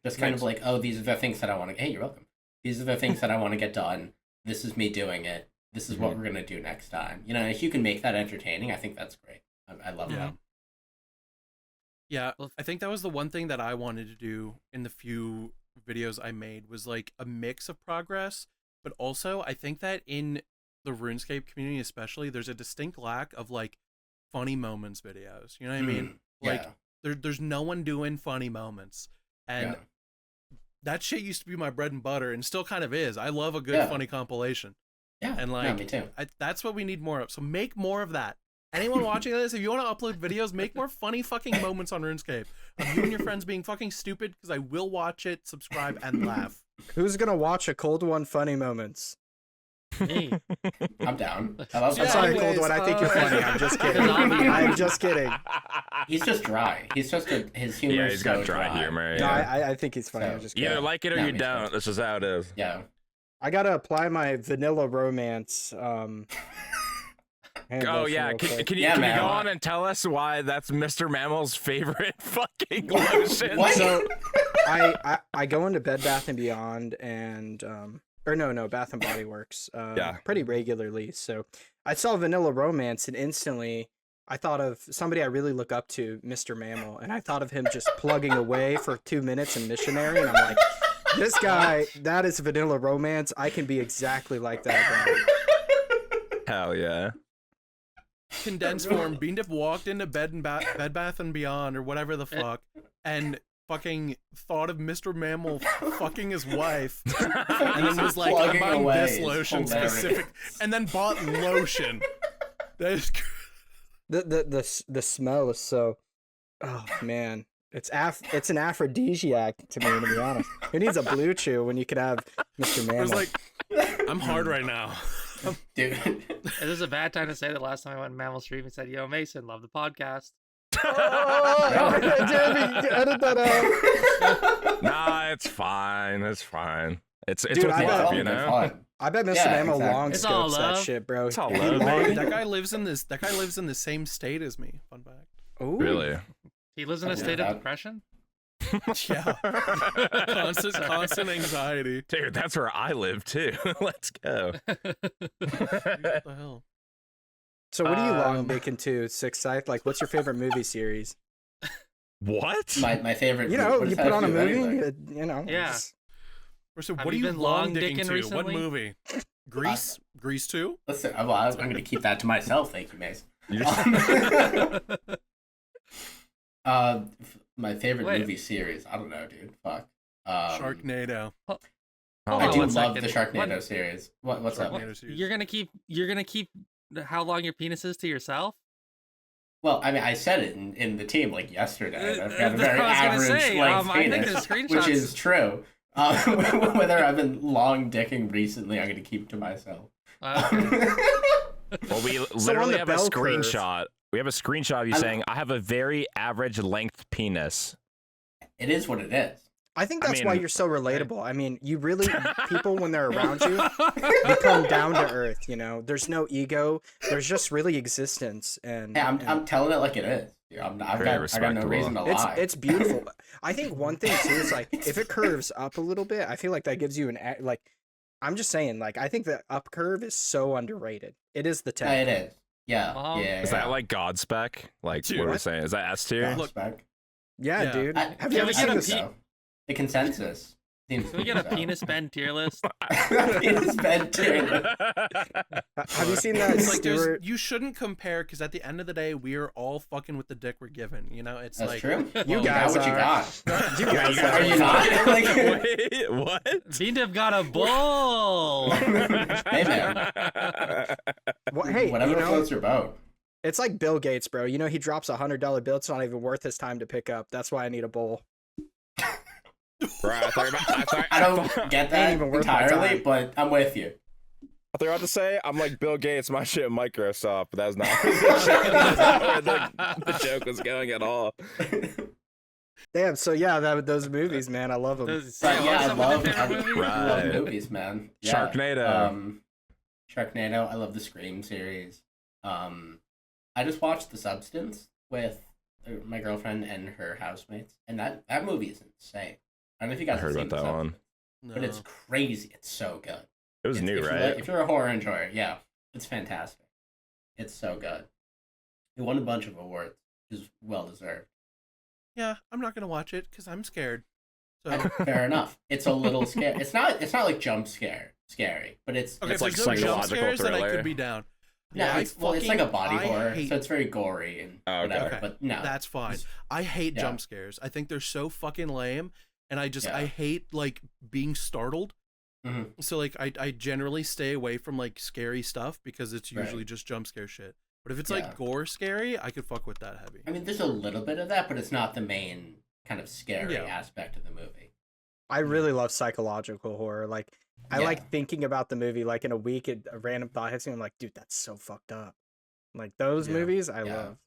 just kind of like, oh, these are the things that I want to. Hey, you're welcome. These are the things that I want to get done. This is me doing it. This is what we're gonna do next time. If you can make that entertaining, I think that's great. I love that. Yeah, I think that was the one thing that I wanted to do in the few videos I made, was like a mix of progress, but also I think that in the RuneScape community especially, there's a distinct lack of like funny moments videos. You know what I mean? Like there's no one doing funny moments, and that shit used to be my bread and butter, and still kind of is. I love a good funny compilation. Yeah, and like me too. That's what we need more of. So make more of that. Anyone watching this, if you want to upload videos, make more funny fucking moments on RuneScape of you and your friends being fucking stupid, because I will watch it, subscribe, and laugh. Who's gonna watch a Cold One funny moments? Me. I'm down. I love I'm sorry, Cold One. I think you're funny. I'm just kidding. I'm just kidding. He's just dry. He's just his humor. Yeah, he's got dry humor. No, I think he's funny. I'm just kidding. You either like it or you don't. This is how it is. Yeah. I gotta apply my vanilla romance. Oh yeah, can you go on and tell us why that's Mr. Mammal's favorite fucking lotion? So I go into Bed Bath and Beyond and or no, Bath and Body Works pretty regularly. So I saw Vanilla Romance and instantly I thought of somebody I really look up to, Mr. Mammal, and I thought of him just plugging away for 2 minutes in Missionary, and I'm like, this guy, that is Vanilla Romance. I can be exactly like that guy. Hell yeah. Condensed form, beandip walked into Bed Bath and Beyond or whatever the fuck, and fucking thought of Mr. Mammal fucking his wife, and then was like, I'm buying this lotion specific, and then bought lotion. That is The smell is so, oh man, it's an aphrodisiac to me, to be honest. Who needs a Blue Chew when you could have Mr. Mammal? I was like, I'm hard right now. Dude. This is a bad time to say that last time I went to Mammal Stream and said, yo, Mason, love the podcast. Jeremy, edit that out. Nah, it's fine. It's fine. It's Dude, with love, you know. I bet Mr. Yeah, Mammal exactly. long It's all scopes that love. shit, bro. It's all He love, long- baby. That guy lives in the same state as me. Fun fact. Ooh. Really? He lives in a state of depression? Yeah. constant anxiety. Dude, that's where I live too. Let's go. What the hell? So what are you long dicking to, 6cythe? Like, what's your favorite movie series? What? My favorite. You know, what you does put that on a do with movie, anything? you know. Yeah. it's- So Have what are you you been long long dicking dicking to? What recently? movie? Grease? Grease 2? Listen, I'm going to keep that to myself. Thank you, Mace. My favorite Wait. movie series. I don't know, dude. Fuck. Sharknado. Hold I on do one love the second. Sharknado series. What's that? Sharknado series. You're gonna keep how long your penis is to yourself? Well, I mean, I said it in the team like yesterday. I've got a That's very what I was gonna average say. length I think penis, the screenshots. which is true. Whether I've been long dicking recently, I'm going to keep to myself. Well, we on literally the have a bell curve. screenshot. We have a screenshot of you saying, I have a very average length penis. It is what it is. I think I that's why mean- you're so relatable. I mean, you really, people, when they're around you, become down to earth, you know? There's no ego. There's just really existence. And, Hey, and I'm telling it like it is. Dude, I got no reason to lie. it's beautiful. I think one thing, too, is, like, if it curves up a little bit, I feel like that gives you like, I'm just saying, like, I think the up curve is so underrated. It is the Yeah, it tech. is. Yeah, Mom? yeah. Is that like God spec? Like, Dude, what are we what? saying? Is that S tier? Look, Yeah, Yeah. dude. Have Can you ever we seen get a this? pe- The consensus seems Can we get a penis bend tier list? penis bend tier. Have you seen that It's like Stewart? you shouldn't compare because at the end of the day, we are all fucking with the dick we're given. You know, it's That's like true. You You guys got what you are. got. You guys Are you not? Like, Wait, what? Beandip got a bull. hey man, Hey, whatever you know, floats your boat. it's like Bill Gates, bro. You know, he drops $100 bill. It's not even worth his time to pick up. That's why I need a bowl. Right, I don't get Ain't that even worth my entirely, time. but I'm with you. I thought about to say I'm like Bill Gates, my shit Microsoft, but that's not where the joke was going at all. Damn. So yeah, those movies, man, I love them. But yeah, I love Right. movies, man. Yeah. Sharknado. Sharknado. I love the Scream series. I just watched The Substance with my girlfriend and her housemates, and that movie is insane. I don't know if you I guys heard have seen about The that one. Substance, no. but it's crazy. It's so good. It was new, If right? if you're a horror enjoyer, yeah, it's fantastic. It's so good. It won a bunch of awards, which is well deserved. Yeah, I'm not gonna watch it because I'm scared. So Fair enough. It's a little scary. It's not like jump scary, but it's okay, It's if like there's no jump psychological scares, then I thriller. could be down. yeah, I it's like a body I horror, hate- so it's very gory and Oh, okay. whatever. Okay, But no, That's fine. I hate Yeah. jump scares. I think they're so fucking lame, and I Yeah. hate like being startled. Mhm. So like I generally stay away from like scary stuff because it's Right. usually just jump scare shit. But if it's Yeah. like gore scary, I could fuck with that heavy. I mean, there's a little bit of that, but it's not the main kind of scary Yeah. aspect of the movie. I really love psychological horror. Like, I Yeah. like thinking about the movie. Like in a week, a random thought hits me. I'm like, dude, that's so fucked up. Like those Yeah. movies, I Yeah. love.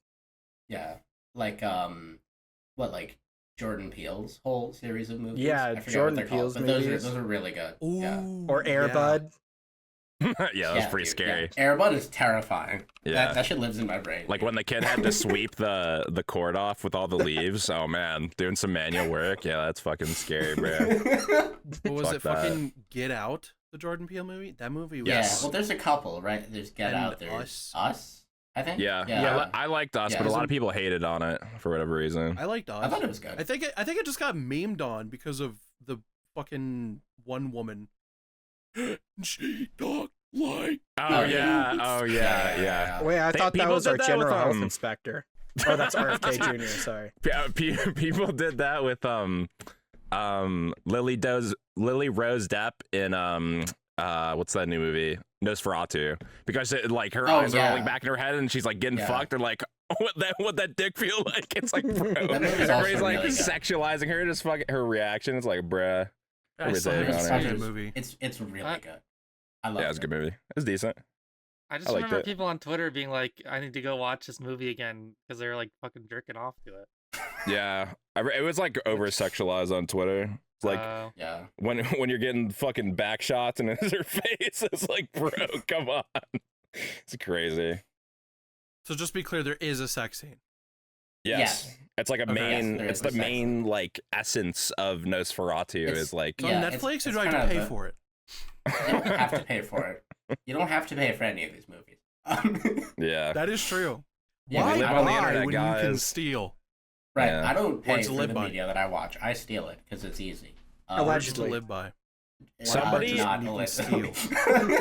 Yeah, like like Jordan Peele's whole series of movies. Yeah, I forget Jordan what they're called, Peele's but movies. those are really good. Ooh, Yeah. Or Air yeah. Bud. Yeah, that's pretty dude, scary. Yeah. Airbud is terrifying. Yeah. That shit lives in my brain. Like dude. when the kid had to sweep the cord off with all the leaves. Oh man, doing some manual work. Yeah, that's fucking scary, bro. What was Fuck it? that. Fucking Get Out, the Jordan Peele movie. That movie was. Yeah, well, there's a couple, right? There's Get And Out, there's Us. Us, I think. Yeah. I liked Us, Yeah. but a lot of people hated on it for whatever reason. I liked Us. I thought it was good. I think it just got memed on because of the fucking one woman. She talked like. Oh yeah. Wait, I thought that people was our did that with, general health inspector. Oh, that's RFK Jr. Sorry. Yeah, people did that with Lily Rose Depp in what's that new movie, Nosferatu, because like her eyes are rolling back in her head and she's like getting fucked. They're like, what that dick feel like? It's like, bro, everybody's like really sexualizing her, just fucking her reaction. It's like, bruh. I still Everything haven't on seen it. that movie. It's really good. I love Yeah, it's a good movie. It's decent. I just I liked remember it. people on Twitter being like, "I need to go watch this movie again" because they're like fucking jerking off to it. Yeah, it was like over sexualized on Twitter. It's like Yeah. when you're getting fucking back shots in her face, it's like, bro, come on. It's crazy. So just be clear, there is a sex scene. Yes. It's like a Okay. main, Yes, there it's is the a sex main like essence of Nosferatu is like, It's on Yeah, Netflix, or it's do I have kind to pay of a- for it? You don't have to pay for it. You don't have to pay for any of these movies. yeah. That is true. Yeah, Why we live on the buy internet, when you can guys. steal? Right. Yeah. I don't pay What's to for live the by? media that I watch. I steal it because it's easy. What's to Allegedly. live by? Somebody- not You can steal.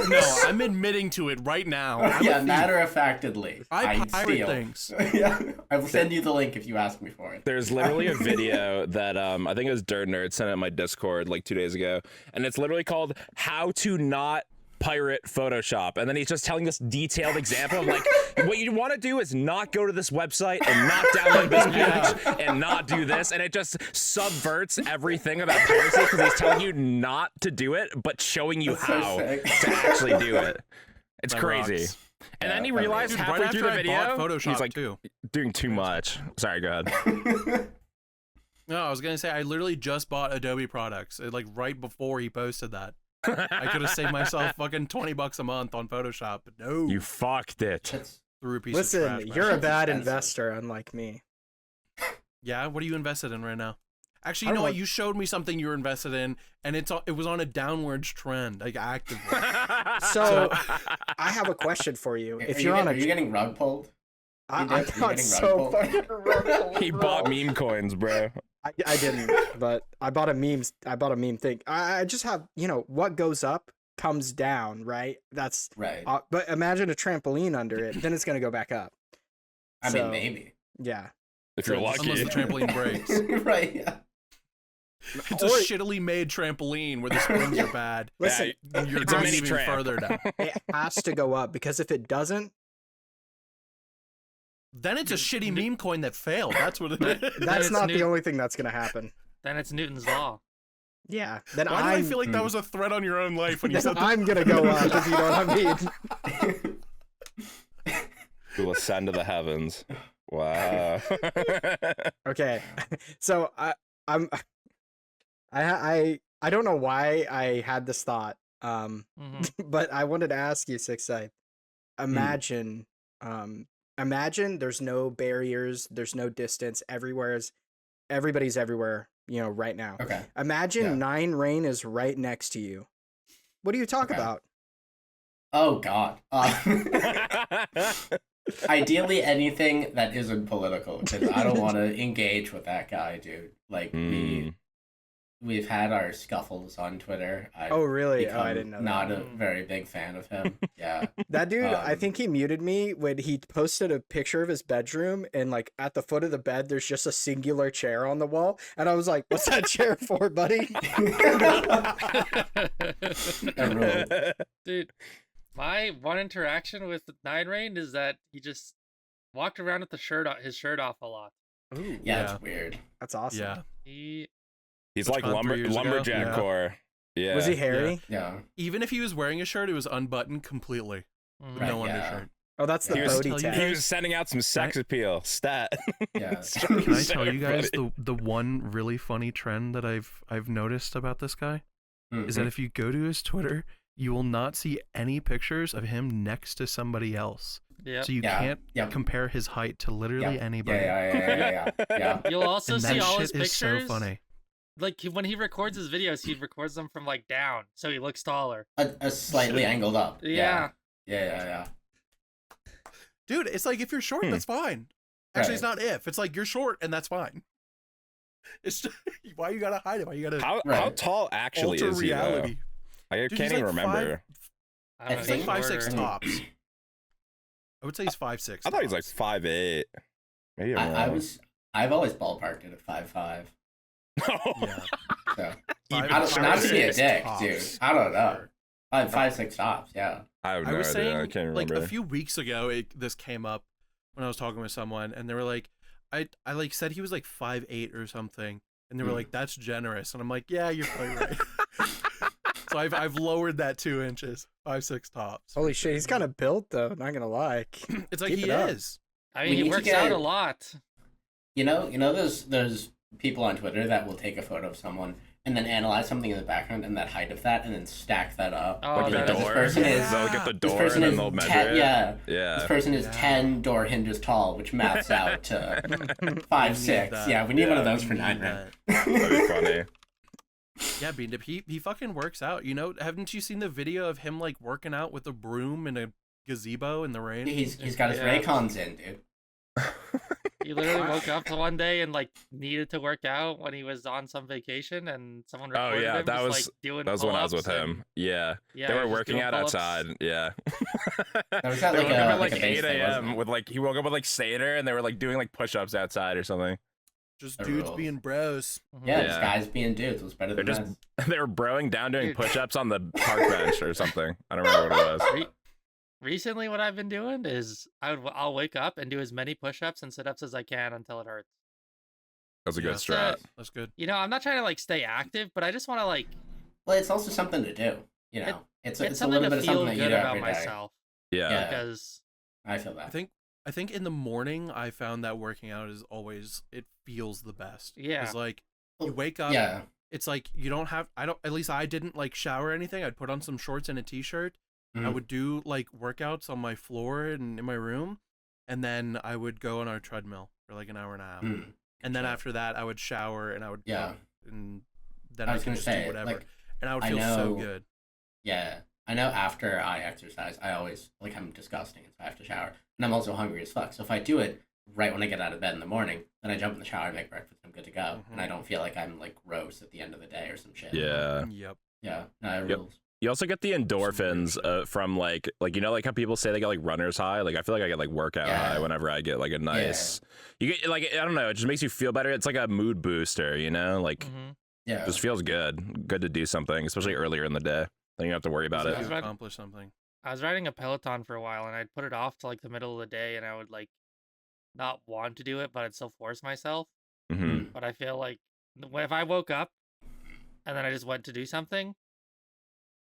No, I'm admitting to it right now. I'm a Yeah, thief. matter of factly, I pirate steal. things. Yeah, I will send you the link if you ask me for it. There's literally a video that I think it was Dirt Nerd sent it in my Discord like 2 days ago, and it's literally called "How to Not Pirate Photoshop," and then he's just telling this detailed example of like, what you want to do is not go to this website and not download this patch and not do this, and it just subverts everything about piracy because he's telling you not to do it, but showing you That's so how sick. to actually do it. It's That crazy. rocks. And then he Yeah, that realized Dude, halfway right through after the I bought video, Photoshop he's like too. doing too much. Sorry, go ahead. No, I was gonna say I literally just bought Adobe products like right before he posted that. I could have saved myself fucking $20 a month on Photoshop, but no. You fucked it. That's- threw a piece of Listen, trash. you're a Shit's bad expensive. investor, unlike me. Yeah, what are you invested in right now? Actually, I you know don't what? know. You showed me something you were invested in, and it was on a downwards trend, like actively. So I have a question for you. If you're on are a, you getting rug pulled? I, you I getting got rug so pulled? fucking rumbled, He bro. bought meme coins, bro. I didn't, but I bought a meme thing. I just have, what goes up comes down, right? That's Right. but imagine a trampoline under it, then it's gonna go back up. I mean, so- maybe. Yeah. If you're So- lucky. Unless the trampoline breaks. Right. Yeah. It's a shittily made trampoline where the springs are bad. Listen, Yeah, You're it's a going mini even tramp. further down. it has to go up because if it doesn't, Then it's a shitty meme coin that failed. That's what it is. that's it's not new. the only thing that's gonna happen. Then it's Newton's law. Yeah. Then Why do I feel like that Hmm. was a threat on your own life when you then said that? I'm gonna go up, if you know what I mean. We will ascend to the heavens. Wow. Okay, so I don't know why I had this thought, Mhm. but I wanted to ask you, 6cythe. Imagine, imagine there's no barriers, there's no distance. Everybody's everywhere, right now. Okay. Imagine Yeah. 9 Rain is right next to you. What do you talk Okay. about? Oh God. Ideally, anything that isn't political, because I don't want to engage with that guy, dude. Like we've had our scuffles on Twitter. I've Oh, really? Oh, I become didn't know that. Not a very big fan of him. Yeah. That dude, I Um, think he muted me when he posted a picture of his bedroom, and like at the foot of the bed, there's just a singular chair on the wall, and I was like, "What's that chair for, buddy?" That rule. Dude, my one interaction with Nine Rain is that he just walked around with his shirt off a lot. Ooh, Yeah, Yeah. it's weird. that's awesome. Yeah. He He's Which like one, 3 years ago? lumberjack Yeah. core. Yeah. Was he hairy? Yeah. Even if he was wearing a shirt, it was unbuttoned completely. Mhm. Right, No yeah. undershirt. Oh, that's the Yeah. He Bodhi was- tag. He was sending out some sex appeal. Stat. Yeah. Can I tell you guys Everybody. the one really funny trend that I've noticed about this guy is that if you go to his Twitter, you will not see any pictures of him next to somebody else. Yep. So you can't compare his height to literally anybody. Yeah. You'll also And see that all shit his is pictures. so funny. Like when he records his videos, he records them from like down, so he looks taller. A slightly angled up. Yeah. Yeah. Dude, it's like if you're short, that's fine. Actually, it's not if. It's like you're short and that's fine. It's just, why you gotta hide it? Why you gotta How tall actually alter is he, though? reality? I Dude, can't he's even like remember. I don't He's know, like 5'6" shorter. tops. I would say he's 5'6". I thought he was like 5'8". Maybe I'm wrong. I've always ballparked it at 5'5". Yeah. So Five- not to be a 5'6" dick, tops. dude. I don't know. 5'6" tops. Yeah. I have no I was idea. saying, I can't like remember. a few weeks ago, this came up when I was talking with someone, and they were like, I like said he was like 5'8" or something, and they were like, "That's generous," and I'm like, "Yeah, you're probably right." So I've lowered that 2 inches, 5'6" tops. Holy shit, he's kind of built though. Not gonna lie. It's like Keep he it up. is. I We mean, he need to works get- out a lot. You know, there's people on Twitter that will take a photo of someone and then analyze something in the background and that height of that and then stack that up. Oh, Like the that this is- door. person is Yeah. They'll look at the this door person and then is they'll measure 10, it. yeah. Yeah. This person is Yeah. 10 door hinges tall, which maps out to 5'6". Yeah, we need one of those for We need 9. that. That'd be funny. Yeah, beandip. He fucking works out. You know, haven't you seen the video of him like working out with a broom in a gazebo in the rain? He's got his Yeah. Raycons in, dude. He literally woke up one day and like needed to work out when he was on some vacation, and someone Oh, recorded yeah, him that just, was- like doing That was when I was with pull-ups him. and- Yeah. Yeah, They he were was just working doing out pull-ups. outside. Yeah. was at, They like, woke up a- at like like a base 8 thing, wasn't a.m. it? with like he woke up with like Seder and they were like doing like push-ups outside or something. Just The dudes rules. being bros. Mhm. Yeah, Yeah. this guy's being dudes was better They're than just us. they were broing down doing Dude. push-ups on the park bench or something. I don't remember what it was. Recently, what I've been doing is I'll wake up and do as many push-ups and sit-ups as I can until it hurts. That was a Yeah. good strat. That's good. You know, I'm not trying to like stay active, but I just want to like Well, it's also something to do. You know, it's a something little to bit of feel something that you good do about every day. myself Yeah. Yeah. because I feel that. I think in the morning I found that working out is always it feels the best. Yeah. It's like you wake up. Yeah. It's like you don't have. I don't. At least I didn't like shower or anything. I'd put on some shorts and a t-shirt. I Mhm. would do like workouts on my floor and in my room, and then I would go on our treadmill for like an hour and a half. Mm. And then Sure. after that, I would shower and I would Yeah. cook, and then I I, was could gonna just say, do whatever, like, and I would I feel so know- good. Yeah. I know after I exercise, I always, like, I'm disgusting, so I have to shower. And I'm also hungry as fuck. So if I do it right when I get out of bed in the morning, then I jump in the shower, make breakfast, I'm good to go. And I don't feel like I'm, like, gross at the end of the day or some shit. Yeah. Yep. Yeah. No, it Yep. rules. You also get the endorphins from like you know like how people say they get like runner's high. Like I feel like I get like workout Yeah. high whenever I get like a nice. You get like I don't know. It just makes you feel better. It's like a mood booster. You know, like Mhm. Yeah. just feels good. Good to do something, especially earlier in the day. Then you don't have to worry about So it. you Yeah. accomplish something. I was riding a Peloton for a while, and I'd put it off to like the middle of the day, and I would like not want to do it, but I'd still force myself. Hmm. But I feel like if I woke up and then I just went to do something,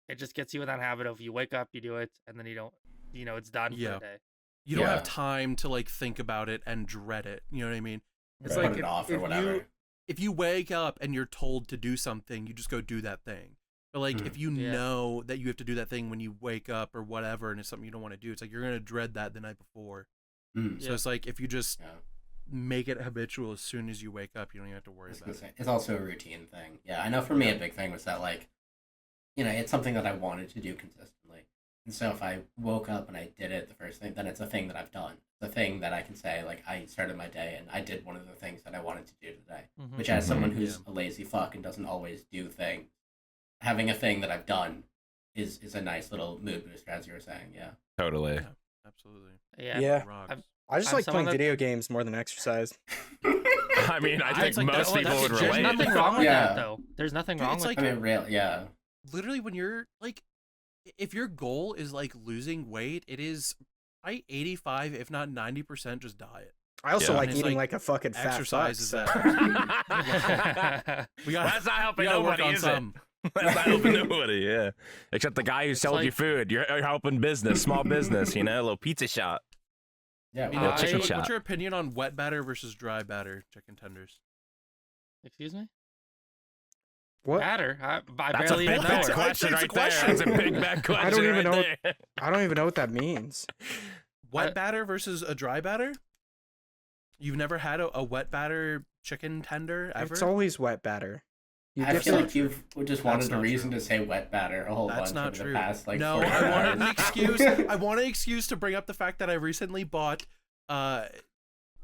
it just gets you in that habit of you wake up, you do it, and then you don't, it's done for Yeah. the day. You don't Yeah. have time to like think about it and dread it. You know what I mean? It's Put like it if, off or if whatever. you if you wake up and you're told to do something, you just go do that thing. But like if you Yeah. know that you have to do that thing when you wake up or whatever, and it's something you don't want to do, it's like you're gonna dread that the night before. Mm. So it's like if you just Yeah. make it habitual as soon as you wake up, you don't even have to I worry was about gonna it. say, it's also a routine thing. Yeah, I know for me a big thing was that, like, it's something that I wanted to do consistently. And so if I woke up and I did it the first thing, then it's a thing that I've done. The thing that I can say, like, I started my day and I did one of the things that I wanted to do today. Mhm. Which, as someone Mhm. who's a lazy fuck and doesn't always do things, having a thing that I've done is a nice little mood booster, as you were saying. Yeah. Totally. Yeah, absolutely. Yeah. Yeah. Rocks. I'm- I just I'm like someone playing that- video games more than exercise. I mean, I think It's like most that- people would that's- There's relate. nothing wrong with Yeah. that, though. There's nothing Dude, wrong it's with like- I mean, yeah. Literally, when you're like, if your goal is like losing weight, it is 85, if not 90%, just diet. I also Yeah. like And it's eating like like a fucking fat fuck. exercise is So. that. We got That's not we helping gotta work nobody, on is it? some. That's not helping nobody, yeah. Except the guy who sells you like- food. You're helping business, small business, a little pizza shop. Yeah. You know, I- chicken, shop. what's your opinion on wet batter versus dry batter chicken tenders? Excuse me? What? Batter? I That's a barely big even know bad her. question It's a right there. question. That's a big bad question. I don't even right know. there. I don't even know what that means. Wet batter versus a dry batter? You've never had a wet batter chicken tender ever? It's always wet batter. You I dip feel it- like you've just That's wanted a not reason true. to say wet batter a whole That's bunch not over true. the past like No, 45 I wanted an minutes. excuse. I want an excuse to bring up the fact that I recently bought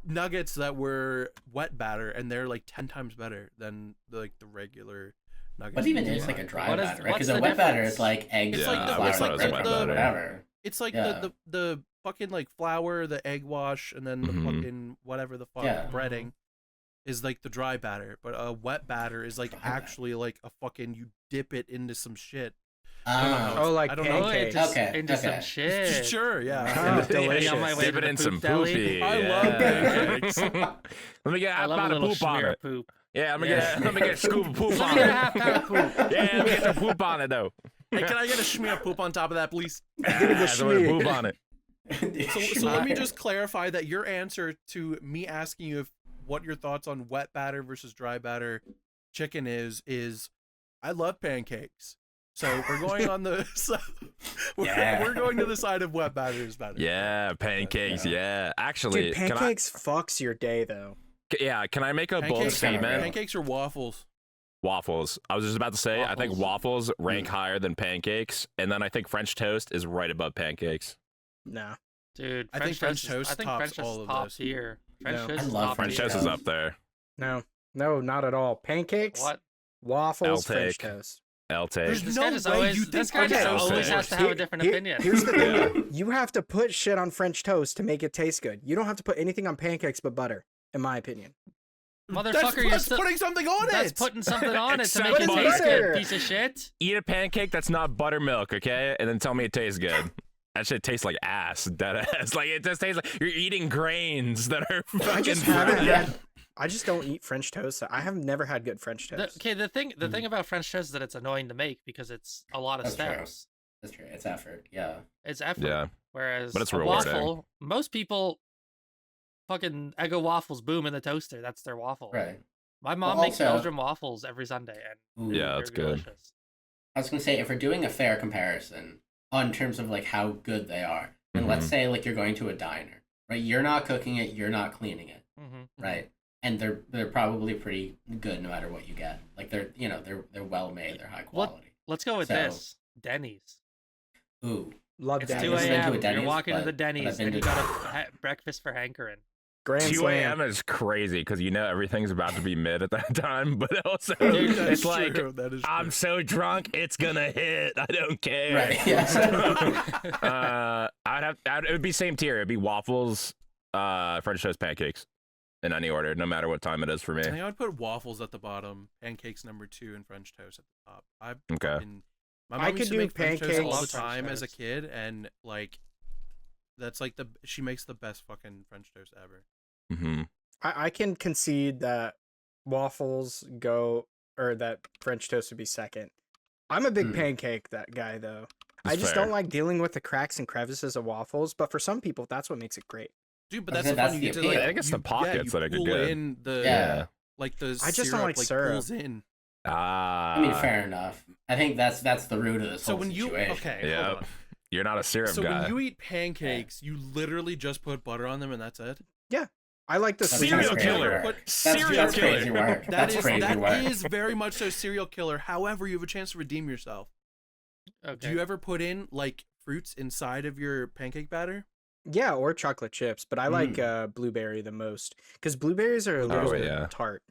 nuggets that were wet batter, and they're like 10 times better than the regular nuggets. What even you is buy. like a dry What is- batter? Right? what's Because a the wet batter difference? is like eggs, It's Yeah, like the- flour, it's like bread, the- whatever. It's like Yeah. the fucking like flour, the egg wash, and then the Mhm. fucking whatever the fuck Yeah. breading is like the dry batter. But a wet batter is like Dry batter. actually like a fucking, you dip it into some shit. I don't know how Oh, Oh, like I don't know. Oh, pancakes. into, Okay, into okay. some shit. Sure, yeah. Oh, delicious. On my way Dip to it the in poop some deli. poopy. I love yeah. pancakes. Let me get I a love a pot of little poop on schmear it. of poop. Yeah, Yeah. let me get a scoop of poop Let on me get a it. half pound of poop. Yeah, let me get some poop on it though. Hey, can I get a schmear poop on top of that, please? Yeah, so with schmear. poop on it. So let me just clarify that your answer to me asking you what your thoughts on wet batter versus dry batter chicken is I love pancakes. So we're going on the Yeah. we're going to the side of wet batter is better. Yeah, pancakes. Yeah. Yeah, actually, Dude, pancakes fucks your day though. can I make a bold Pancakes, statement? pancakes or waffles? Waffles. I was just about to say, I think Waffles. waffles rank higher than pancakes, and then I think French toast is right above pancakes. No. Dude, I think French toast I think tops French toast all of top those. tier. French No. toast I is love top French tier. toast is up there. No. No, not at all. Pancakes, What? waffles, I'll French take. toast. I'll take. There's This no guy just way always, you this think guy just French toast always is has to have a different opinion. Here's the Yeah. thing. You have to put shit on French toast to make it taste good. You don't have to put anything on pancakes but butter, in my opinion. Motherfucker, you're that's still putting something on that's it. putting something on it to Except make it butter. taste good, piece of shit. Eat a pancake that's not buttermilk, okay? And then tell me it tastes good. That shit tastes like ass, dead ass. Like it just tastes like you're eating grains that are I fucking just haven't fried. had. I just don't eat French toast. I have never had good French toast. The thing about French toast is that it's annoying to make because it's a lot of That's true. steps. That's true. It's effort. Yeah. It's effort. Yeah. Whereas But it's a rewarding. waffle, most people fucking Eggo waffles boom in the toaster. That's their waffle. Right. My mom Well, makes also- Belgian waffles every Sunday, and Ooh. Yeah, they're that's good. delicious. I was gonna say, if we're doing a fair comparison on terms of like how good they are, and let's say like you're going to a diner, right? You're not cooking it, you're not cleaning it, Hmm. right? And they're probably pretty good no matter what you get. Like they're well made, they're high What- quality. Let's go with So- this. Denny's. Ooh, Love It's Yeah, I've 2 never been to a a.m. You're Denny's, walking to but- the but Denny's I've been and you to- got a breakfast for hankering. Grand 2 slam. a.m. is crazy because you know everything's about to be mid at that time, but also Dude, That's it's like true. That is I'm true. so drunk, it's gonna hit. I don't care. right? Yeah. It would be same tier. It'd be waffles, French toast, pancakes, in any order, no matter what time it is for I think me. I would put waffles at the bottom, pancakes number 2, and French toast at the top. Okay. My I mom could used to do make French toast all the pancakes. time as a French kid, and like, that's like she makes the best fucking French toast ever. Hmm. I can concede that waffles go, or that French toast would be second. I'm a big Hmm. pancake that guy though. I That's just fair. don't like dealing with the cracks and crevices of waffles, but for some people that's what makes it great. Dude, but I that's said the fun. that's You the get to appeal. like, I think it's the pockets you that make it pull good. in the Yeah. like the I just don't syrup, like syrup. pulls in. Ah. I mean, fair enough. I think that's the root of this So whole when you situation. okay, Yeah. hold on. You're not a syrup So guy. when you eat pancakes, you literally just put butter on them and that's it. I like the That's sweet Serial crazy killer. work. Put That's serial crazy killer. work. That That's is crazy work. that is very much so serial killer. However, you have a chance to redeem yourself. Okay. Do you ever put in like fruits inside of your pancake batter? Yeah, or chocolate chips, but I like blueberry the most because blueberries are a little bit yeah. tart.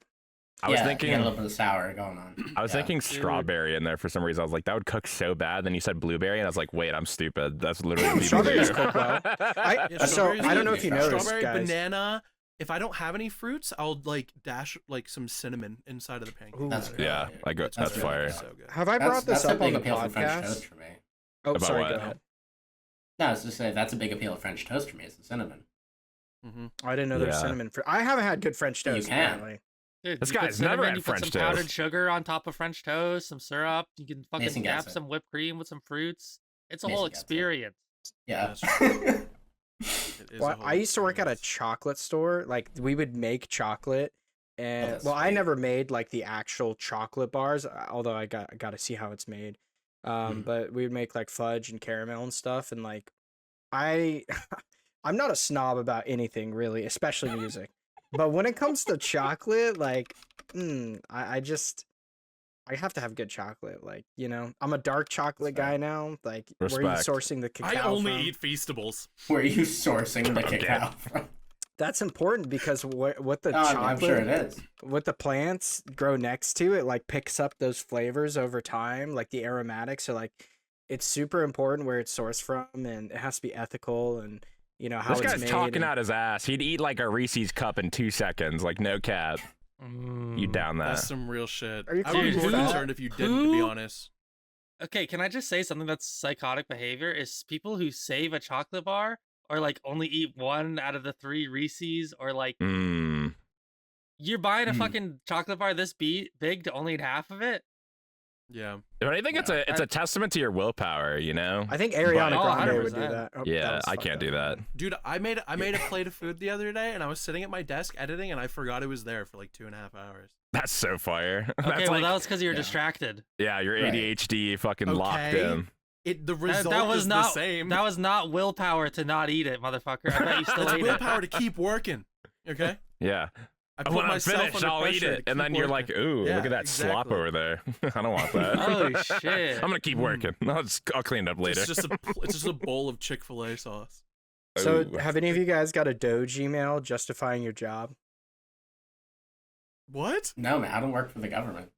I was Yeah, thinking. you got a little bit of sour going on. I was Yeah. thinking strawberry in there for some reason. I was like, that would cook so bad. Then you said blueberry, and I was like, wait, I'm stupid. That's literally what people Strawberries do. cook well. Yeah, So strawberries I are don't know good. if you noticed, Strawberry, guys. banana. If I don't have any fruits, I'll like dash like some cinnamon inside of the pancake. Ooh. That's batter. good. Yeah, I go. That's really fire. good. So good. Have I brought this That's a up on big the appeal for French toast podcast? for me. Oh, About sorry, what? go ahead. No, I was just saying that's a big appeal of French toast for me. Is the cinnamon. Mm-hmm. I didn't know there was Yeah. cinnamon. I haven't had good French You toast. can. Apparently. Dude, This you put guy's never cinnamon, had you put French some powdered toast. sugar on top of French toast, some syrup. You can fucking Mason dap gets it. some whipped cream with some fruits. It's a Mason whole gets it. experience. Yeah. It is a Well, whole I used to work at a experience. chocolate store. Like we would make chocolate And that's well, I sweet. never made like the actual chocolate bars, although I got to see how it's made. But we would make like fudge and caramel and stuff, and like I I'm not a snob about anything really, especially music. But when it comes to chocolate, like I just I have to have good chocolate. Like, you know, I'm a dark chocolate fair. guy now. Like, where are you Respect. sourcing the cacao I only from? eat Feastables. Where are you sourcing the Okay. cacao from? That's important because what the Oh, chocolate, I'm sure it is. what the plants grow next to it, like picks up those flavors over time, like the aromatics. So like, it's super important where it's sourced from, and it has to be ethical, and you know how This it's guy's made. talking and- out his ass. He'd eat like a Reese's cup in 2 seconds, like no cap. You down that? That's some real shit. Are you I would be calling more me fat? concerned if you didn't, to be Who? honest. Okay, can I just say something that's psychotic behavior is people who save a chocolate bar or like only eat one out of the 3 Reese's, or like you're buying a Hmm. fucking chocolate bar this big to only eat half of it. Yeah. But I think it's a testament to your willpower, you know? I think Ariana Oh, Grande would do 100%. that. Oh, that Yeah, was I fucked can't up. do that. Dude, I made a plate of food the other day, and I was sitting at my desk editing, and I forgot it was there for like 2.5 hours. That's so fire. Okay, That's well like, that was because you're yeah. distracted. yeah, your Right. ADHD fucking locked Okay. in. The That, result that was is not the same. That was not willpower to not eat it, motherfucker. I bet you still It's ate willpower to keep working. Okay. Yeah. I put When I'm myself finished, under I'll eat pressure it. to And keep then you're working. like, ooh, Yeah, look at that slop exactly. over there. I don't want that. Oh shit! I'm gonna keep working. I'll clean it up later. It's just a bowl of Chick-fil-A sauce. So, Ooh. have any of you guys got a Doge email justifying your job? What? No, man, I don't work for the government.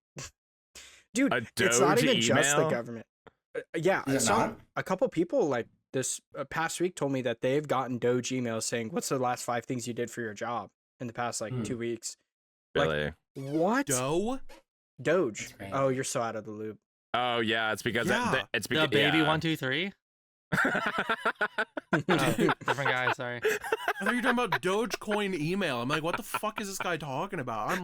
Dude, A it's not Doge even just the email? government. Yeah, Is it not? a couple people like this past week told me that they've gotten Doge emails saying, "What's the last 5 things you did for your job in the past like 2 weeks?" Really? What? Dough? Doge? That's great. Oh, you're so out of the loop. Oh yeah, it's because Yeah. it's The because baby yeah. 123. Oh, different guy. Sorry. I thought you were talking about Dogecoin email. I'm like, what the fuck is this guy talking about?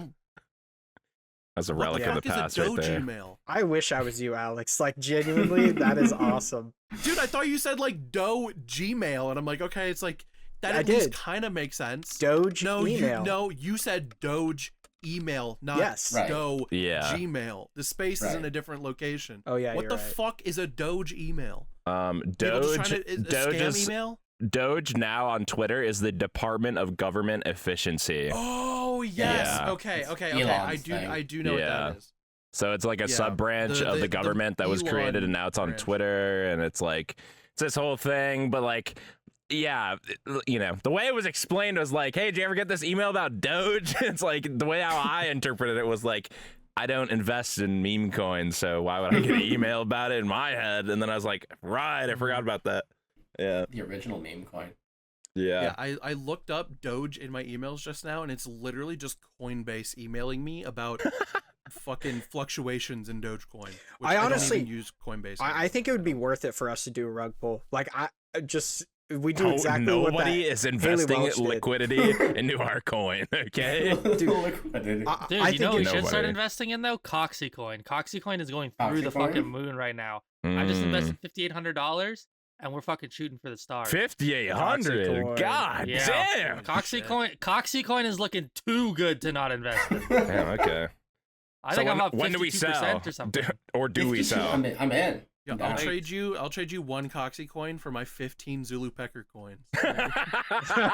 That's a What relic the of the fuck is past a right Doge there. email? I wish I was you, Alex. Like genuinely, that is awesome. Dude, I thought you said like Doe Gmail, and I'm like, okay, it's like that I at least did. kind of makes sense. Doge no, email. you said Doge email, not Yes. Right. Doe Yeah. Gmail. The space is in Right. a different location. Oh yeah, What you're the right. fuck is a Doge email? People just Doge trying to, a Doge scam is email? Doge now on Twitter is the Department of Government Efficiency. Oh yes. Yeah. Okay. It's Okay. Elon's Okay. thing. I do know Yeah. what that is. So it's like a Yeah, sub branch of the the government that was created, Elon and now it's on branch. Twitter, and it's like it's this whole thing. But like, yeah, you know, the way it was explained was like, hey, did you ever get this email about Doge? It's like the way how I interpreted it was like, I don't invest in meme coins, so why would I get an email about it in my head? And then I was like, right, I forgot about that. Yeah, The original meme coin. Yeah, I looked up Doge in my emails just now, and it's literally just Coinbase emailing me about fucking fluctuations in Dogecoin. Which I honestly- don't even use Coinbase. I think it would be worth it for us to do a rug pull. Like we do Oh, exactly what that. nobody is investing Welch did. liquidity into our coin. Okay. Liquidity. Dude, I you know what we it's- should start Nobody. investing in though? Coxycoin. Coxycoin is going through the Coxycoin? fucking moon right now. I just invested $5,800 and we're fucking shooting for the stars. 5,800. Coxycoin. God Yeah. damn. Coxycoin is looking too good to not invest in. Damn, okay. I So think I'm up 52% when do we sell? or something. Or do we 52, sell? I'm in. Yeah, I'm I'll down. trade you 1 Coxy coin for my 15 Zulu Pecker coins.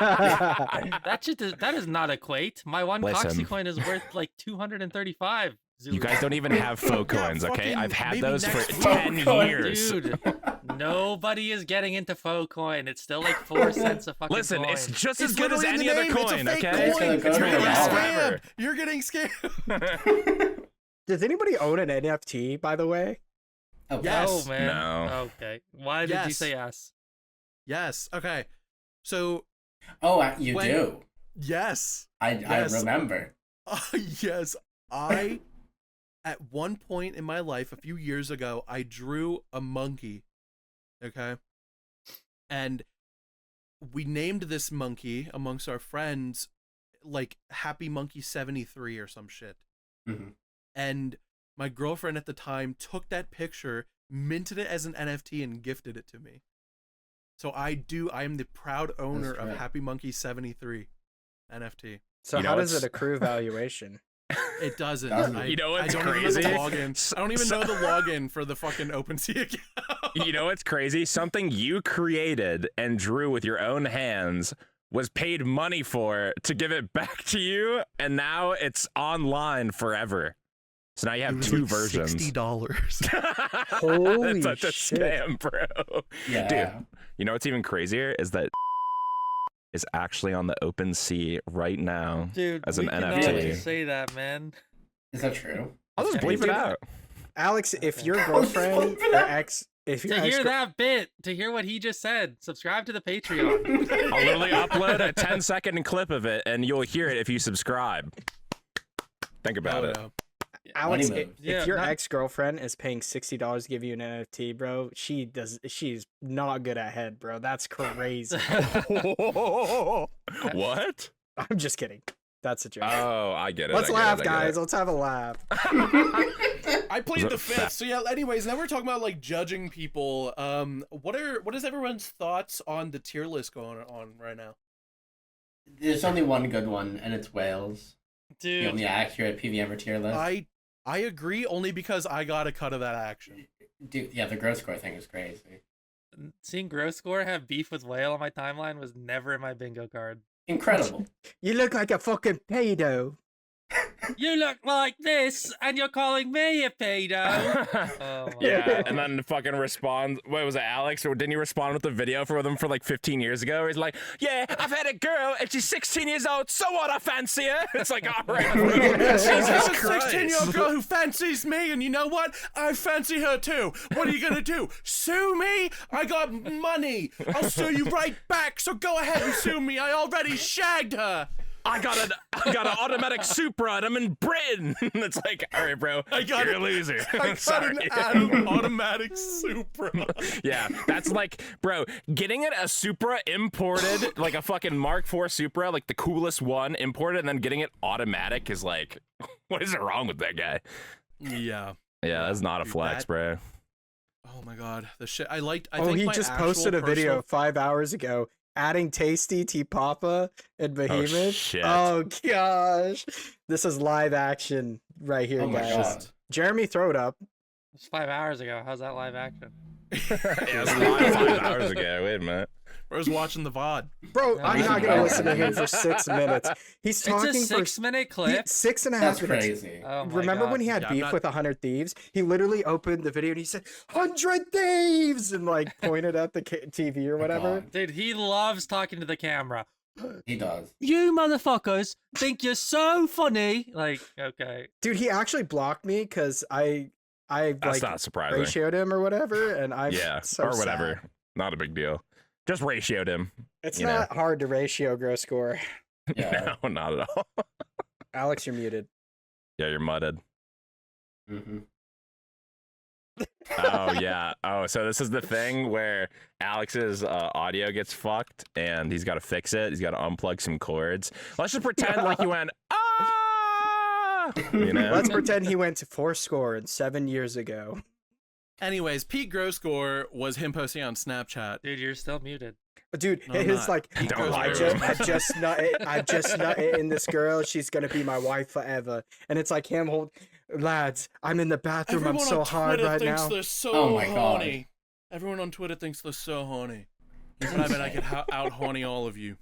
That does not equate. My one Listen. Coxycoin is worth like 235. You guys don't even have faux Yeah, coins, okay? fucking I've had maybe those for next week. 10 Faux coins. years. Dude, nobody is getting into faux coin. It's still like 4 cents a fucking Listen, coin. it's just It's as good as literally in any the other name. coin, It's a fake okay? It's coin. gonna go You're to getting hell. scammed. You're getting scammed. Does anybody own an NFT, by the way? Oh, Yes. Oh man. No. Okay. Why did you Yes. say yes? Yes. Okay. So Oh, you When- do. yes. I Yes. remember. Yes. At one point in my life, a few years ago, I drew a monkey. Okay. And we named this monkey amongst our friends like Happy Monkey 73 or some shit. Mhm. And my girlfriend at the time took that picture, minted it as an NFT, and gifted it to me. So I am the proud owner of great. Happy Monkey 73 NFT. So You know how does it what's- accrue valuation? It doesn't. Doesn't. You know what's I don't crazy? Even know the login. I don't even know the login for the fucking OpenSea account. You know what's crazy? Something you created and drew with your own hands was paid money for to give it back to you, and now it's online forever. So now you have two versions. $60. Holy That's such shit. a scam, bro. Yeah. Dude, you know what's even crazier is that is actually on the OpenSea right now. Dude, As we an cannot NFT. say that, man. Is that true? I'll just Okay. bleep it out. Alex, if Okay. your girlfriend or ex, if your To hear ex, that bit, to hear what he just said, subscribe to the Patreon. I'll literally upload a 10-second clip of it, and you'll hear it if you subscribe. Think about it. Alex, Money if moves. Yeah, your not- ex-girlfriend is paying $60 to give you an NFT, bro, she's not good at head, bro. That's crazy. What? I'm just kidding. That's a joke. Oh, I get it. Let's I get laugh, it, I get guys. it. Let's have a laugh. I played Was the it fifth. So yeah, anyways, now we're talking about like judging people. What is everyone's thoughts on the tier list going on right now? There's only one good one, and it's Wales. The Dude, only accurate PVMer tier list. I agree only because I got a cut of that action. Dude, yeah, the growth score thing is crazy. seeing Gross Score have beef with Whale on my timeline was never in my bingo card. Incredible. You look like a fucking pedo. You look like this, and you're calling me a pedo. Oh my Yeah, God. and then fucking respond. What was it, Alex? Or didn't he respond with the video for them for like 15 years ago? Where he's like, "Yeah, I've had a girl, and she's 16 years old. So what? I fancy her." It's like, all right, bro. She's Jesus a Christ. 16-year-old girl who fancies me, and you know what? I fancy her too. What are you gonna do? Sue me? I got money. I'll sue you right back. So go ahead and sue me. I already shagged her. I got an automatic Supra, and I'm in Britain. It's like, all right, bro, you're a loser. I got Sorry. an automatic Supra. Yeah, that's like, bro, getting it a Supra imported, like a fucking Mark IV Supra, like the coolest one imported, and then getting it automatic is like, what is wrong with that guy? Yeah. Yeah, that's not a Dude, flex, that- bro. Oh my god, the shit. I think He my just actual posted a video personal- 5 hours ago adding Tasty, T Papa, and Behemoth. shit. Oh gosh. This is live action right here, Oh my guys. god. Jeremy, throw it up. It was 5 hours ago. How's that live action? Yeah, it was live 5 hours ago. Wait a minute. I was watching the VOD. Bro, Yeah, I'm this not is gonna right. listen to him for 6 minutes. He's talking It's a for 6-minute clip. 6.5 That's minutes. crazy. Oh my Remember God. when he had Yeah, I'm beef not- with 100 Thieves? He literally opened the video and he said, 100 Thieves! And like pointed at the TV or whatever. God, Dude, he loves talking to the camera. he does. You motherfuckers think you're so funny. Like, okay. Dude, he actually blocked me because I That's like not surprising. ratioed him or whatever. And I'm Yeah, so or whatever. sad. Not a big deal. Just ratioed him. It's You know. not hard to ratio gross score. Yeah. No, not at all. Alex, you're muted. Yeah, you're mudded. hmm Oh yeah. Oh, so this is the thing where Alex's audio gets fucked, and he's got to fix it. He's got to unplug some cords. Let's just pretend like he went ah. You know. Let's pretend he went to 4 and 7 years ago. Anyways, Pete Groscore was him posting on Snapchat. Dude, you're still muted. Dude, No, I'm his not. like, He Don't goes lie I to there. him. just nutted in this girl. She's gonna be my wife forever. And it's like him lads, I'm in the bathroom. Everyone I'm so on hard Twitter right thinks now. they're so Oh my God. horny. Everyone on Twitter thinks they're so horny. But I bet I could out horny all of you.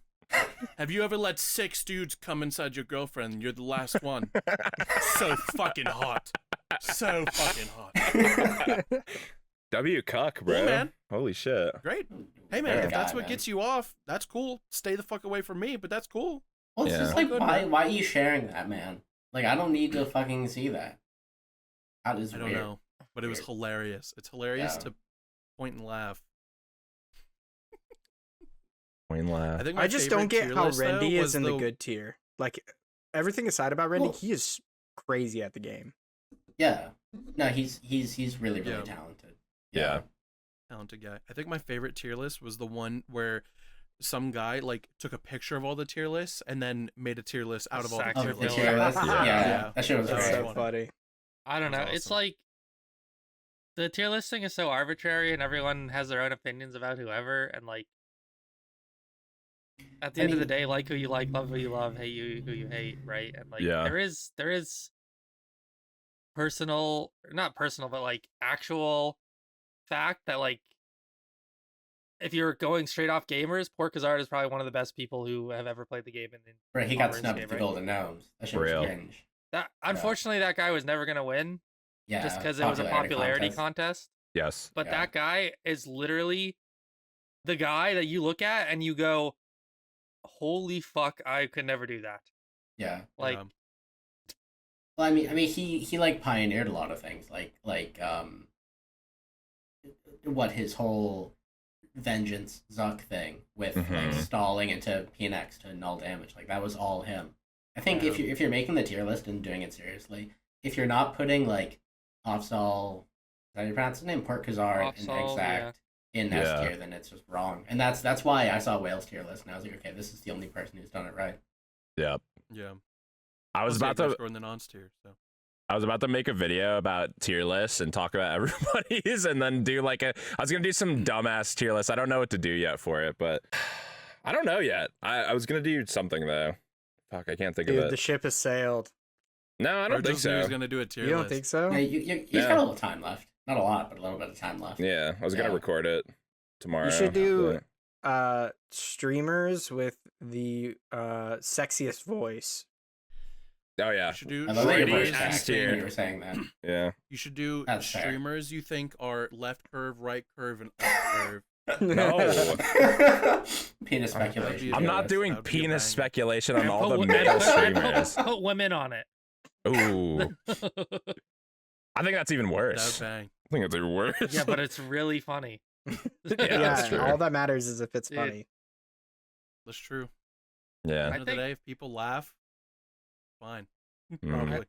Have you ever let 6 dudes come inside your girlfriend and you're the last one? So fucking hot. So fucking hot. W cuck, bro. Cool, man. Holy shit. Great. Hey man, Fair if that's guy, what man. gets you off, that's cool. Stay the fuck away from me, but that's cool. Well, it's Yeah. just like, Good, why man. are you sharing that, man? Like, I don't need to fucking see that. That is I don't weird. know. But it was Weird. hilarious. It's hilarious Yeah. to point and laugh. Queen laugh. I think my I just favorite don't get tier how list, though, Rendy was is in the good tier. Like everything aside about Rendy, Well- he is crazy at the game. Yeah. No, he's really, really Yeah. talented. Yeah. talented guy. I think my favorite tier list was the one where some guy like took a picture of all the tier lists and then made a tier list out of all the Saxophone. tier Oh, the lists. tier list? Yeah. Yeah. That shit was That's Alright. great. so funny. I don't know. That's It's awesome. like the tier listing is so arbitrary and everyone has their own opinions about whoever and like At the end of the day, like who you like, love who you love, hate you who you hate, right? And like Yeah. there is personal, not personal, but like actual fact that like if you're going straight off gamers, Porkazard is probably one of the best people who have ever played the game. Right, he on got RuneScape, snubbed at the right? Golden Gnomes. That shit was Real. cringe. That unfortunately that guy was never gonna win, Yeah, just because it was a popularity contest. Yes. But Yeah. that guy is literally the guy that you look at and you go, "Holy fuck, I could never do that." Yeah. Like, Well, I mean, he like pioneered a lot of things, like what his whole vengeance Zuck thing with like stalling into PNX to null damage, like that was all him. I think if you're making the tier list and doing it seriously, if you're not putting like Offsol, is that how you pronounce his name, Porkazard and Exact in S tier, then it's just wrong. And that's why I saw Whale's tier list and I was like, okay, this is the only person who's done it right. Yeah. Yeah. I was about to score in the non-tier, so. I was about to make a video about tier lists and talk about everybody's and then do like I was going to do some dumbass tier lists. I don't know what to do yet for it, but I don't know yet. I was going to do something though. Fuck, I can't think of it. The ship has sailed. No, I don't think so. He was gonna do a tier You don't list. think so? Yeah, you've got a little time left. Not a lot, but a little bit of time left. Yeah, I was going to record it tomorrow. You should do but- streamers with the sexiest voice. Oh yeah. You should do I love that your Brady voice S cracked when tier. you were saying that. Yeah. You should do That's fair. streamers you think are left curve, right curve, and up curve. No. Penis speculation. I'm not That doing would be a penis bang. speculation on and all put the wo- male and streamers. put women on it. Ooh. I think that's even That worse. would bang. I think it's even worse. Yeah, but it's really funny. that's true. All that matters is if it's Dude. funny. That's true. Yeah. At the I end of the think- day, if people laugh, fine. Mm. Probably.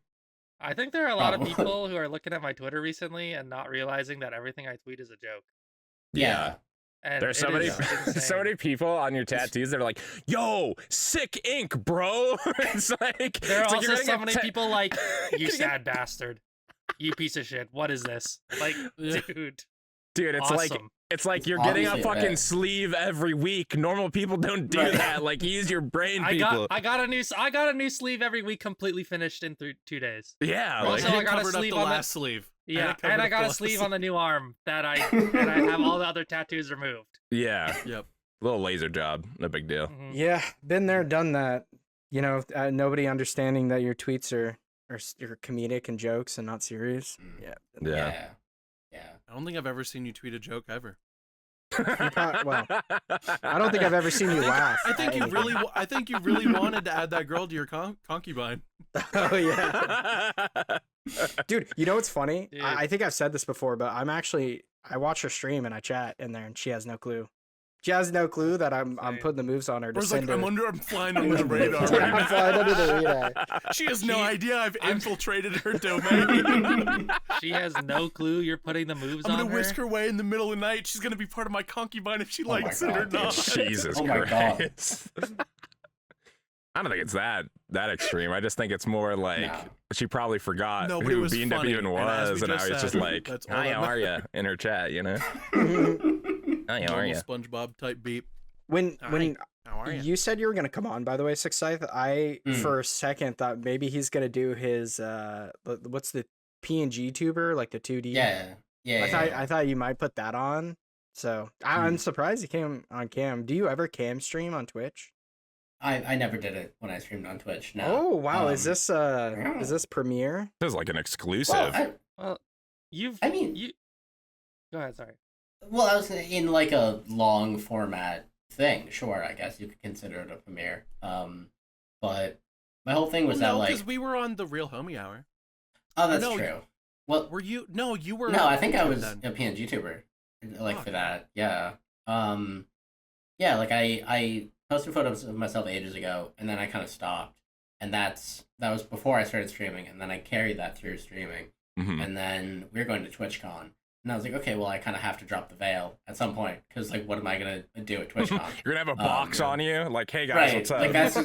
I think there are a lot of Probably. people who are looking at my Twitter recently and not realizing that everything I tweet is a joke. Yeah. And There's so it many, is insane. so many people on your tattoos that are like, "Yo, sick ink, bro." It's like There are it's like also you're so gonna many get people like, "You You're gonna sad bastard, you piece of shit. What is this?" Like, Yeah. dude, Dude, awesome. it's like you're getting a Obviously fucking bad. sleeve every week. Normal people don't do Right. that. Like, use your brain, I people. got a new sleeve every week, completely finished in 2 days. Yeah, Also, like I got a covered up sleeve the on the- last sleeve. Yeah, covered and I up got the a last sleeve on the new arm that I have all the other tattoos removed. yeah, Yep. little laser job, no big deal. Mhm. Yeah, been there, done that. You know, nobody understanding that your tweets are comedic and jokes and not serious. Mm. Yeah. Yeah. Yeah. I don't think I've ever seen you tweet a joke ever. Well, I don't think I've ever seen you laugh. I think at you anything. really, I think you really wanted to add that girl to your concubine. Oh yeah, dude. You know what's funny? Dude. I think I've said this before, but I watch her stream and I chat in there, and she has no clue. She has no clue that I'm Insane. putting the moves on her to Or it's like, send her. I'm flying under the radar. Yeah, right I'm now. flying under the radar. She has no idea I've infiltrated her domain. She has no clue you're putting the moves I'm on gonna her. whisk her away in the middle of the night. She's gonna be part of my concubine if she Oh my likes it or God, dude. not. Jesus Oh my God. Christ. I don't think it's that extreme. I just think it's more like No. she probably forgot No, but it who was beandip funny, even and as we was, and now just it's just said, like, that's all "Hi, that how are you?" in her chat, you know? Hi, how are Normal you? SpongeBob type beep. When How are you said you were gonna come on, by the way, 6cythe, I for a second thought maybe he's gonna do his what's the PNG tuber, like the 2D. Yeah. I thought you might put that on. So I'm surprised he came on cam. Do you ever cam stream on Twitch? I never did it when I streamed on Twitch. No. Oh wow, is yeah. this premiere? This is like an exclusive. Well, Well, you. Go ahead. Sorry. I was in like a long format thing. Sure, I guess you could consider it a premiere. But my whole thing was that like, because we were on the Real Homie Hour. oh, that's no, true. Well, Were you? No, you were. no, I think I on was then. a PNG tuber, like Fuck. for that. Yeah. Yeah, like I posted photos of myself ages ago, and then I kind of stopped, and that was before I started streaming, and then I carried that through streaming, Mhm. and then we were going to TwitchCon, and I was like, okay, well, I kind of have to drop the veil at some point, because like, what am I gonna do at TwitchCon? You're gonna have a box yeah. on you, like, "Hey guys, Right, what's up?" like that's.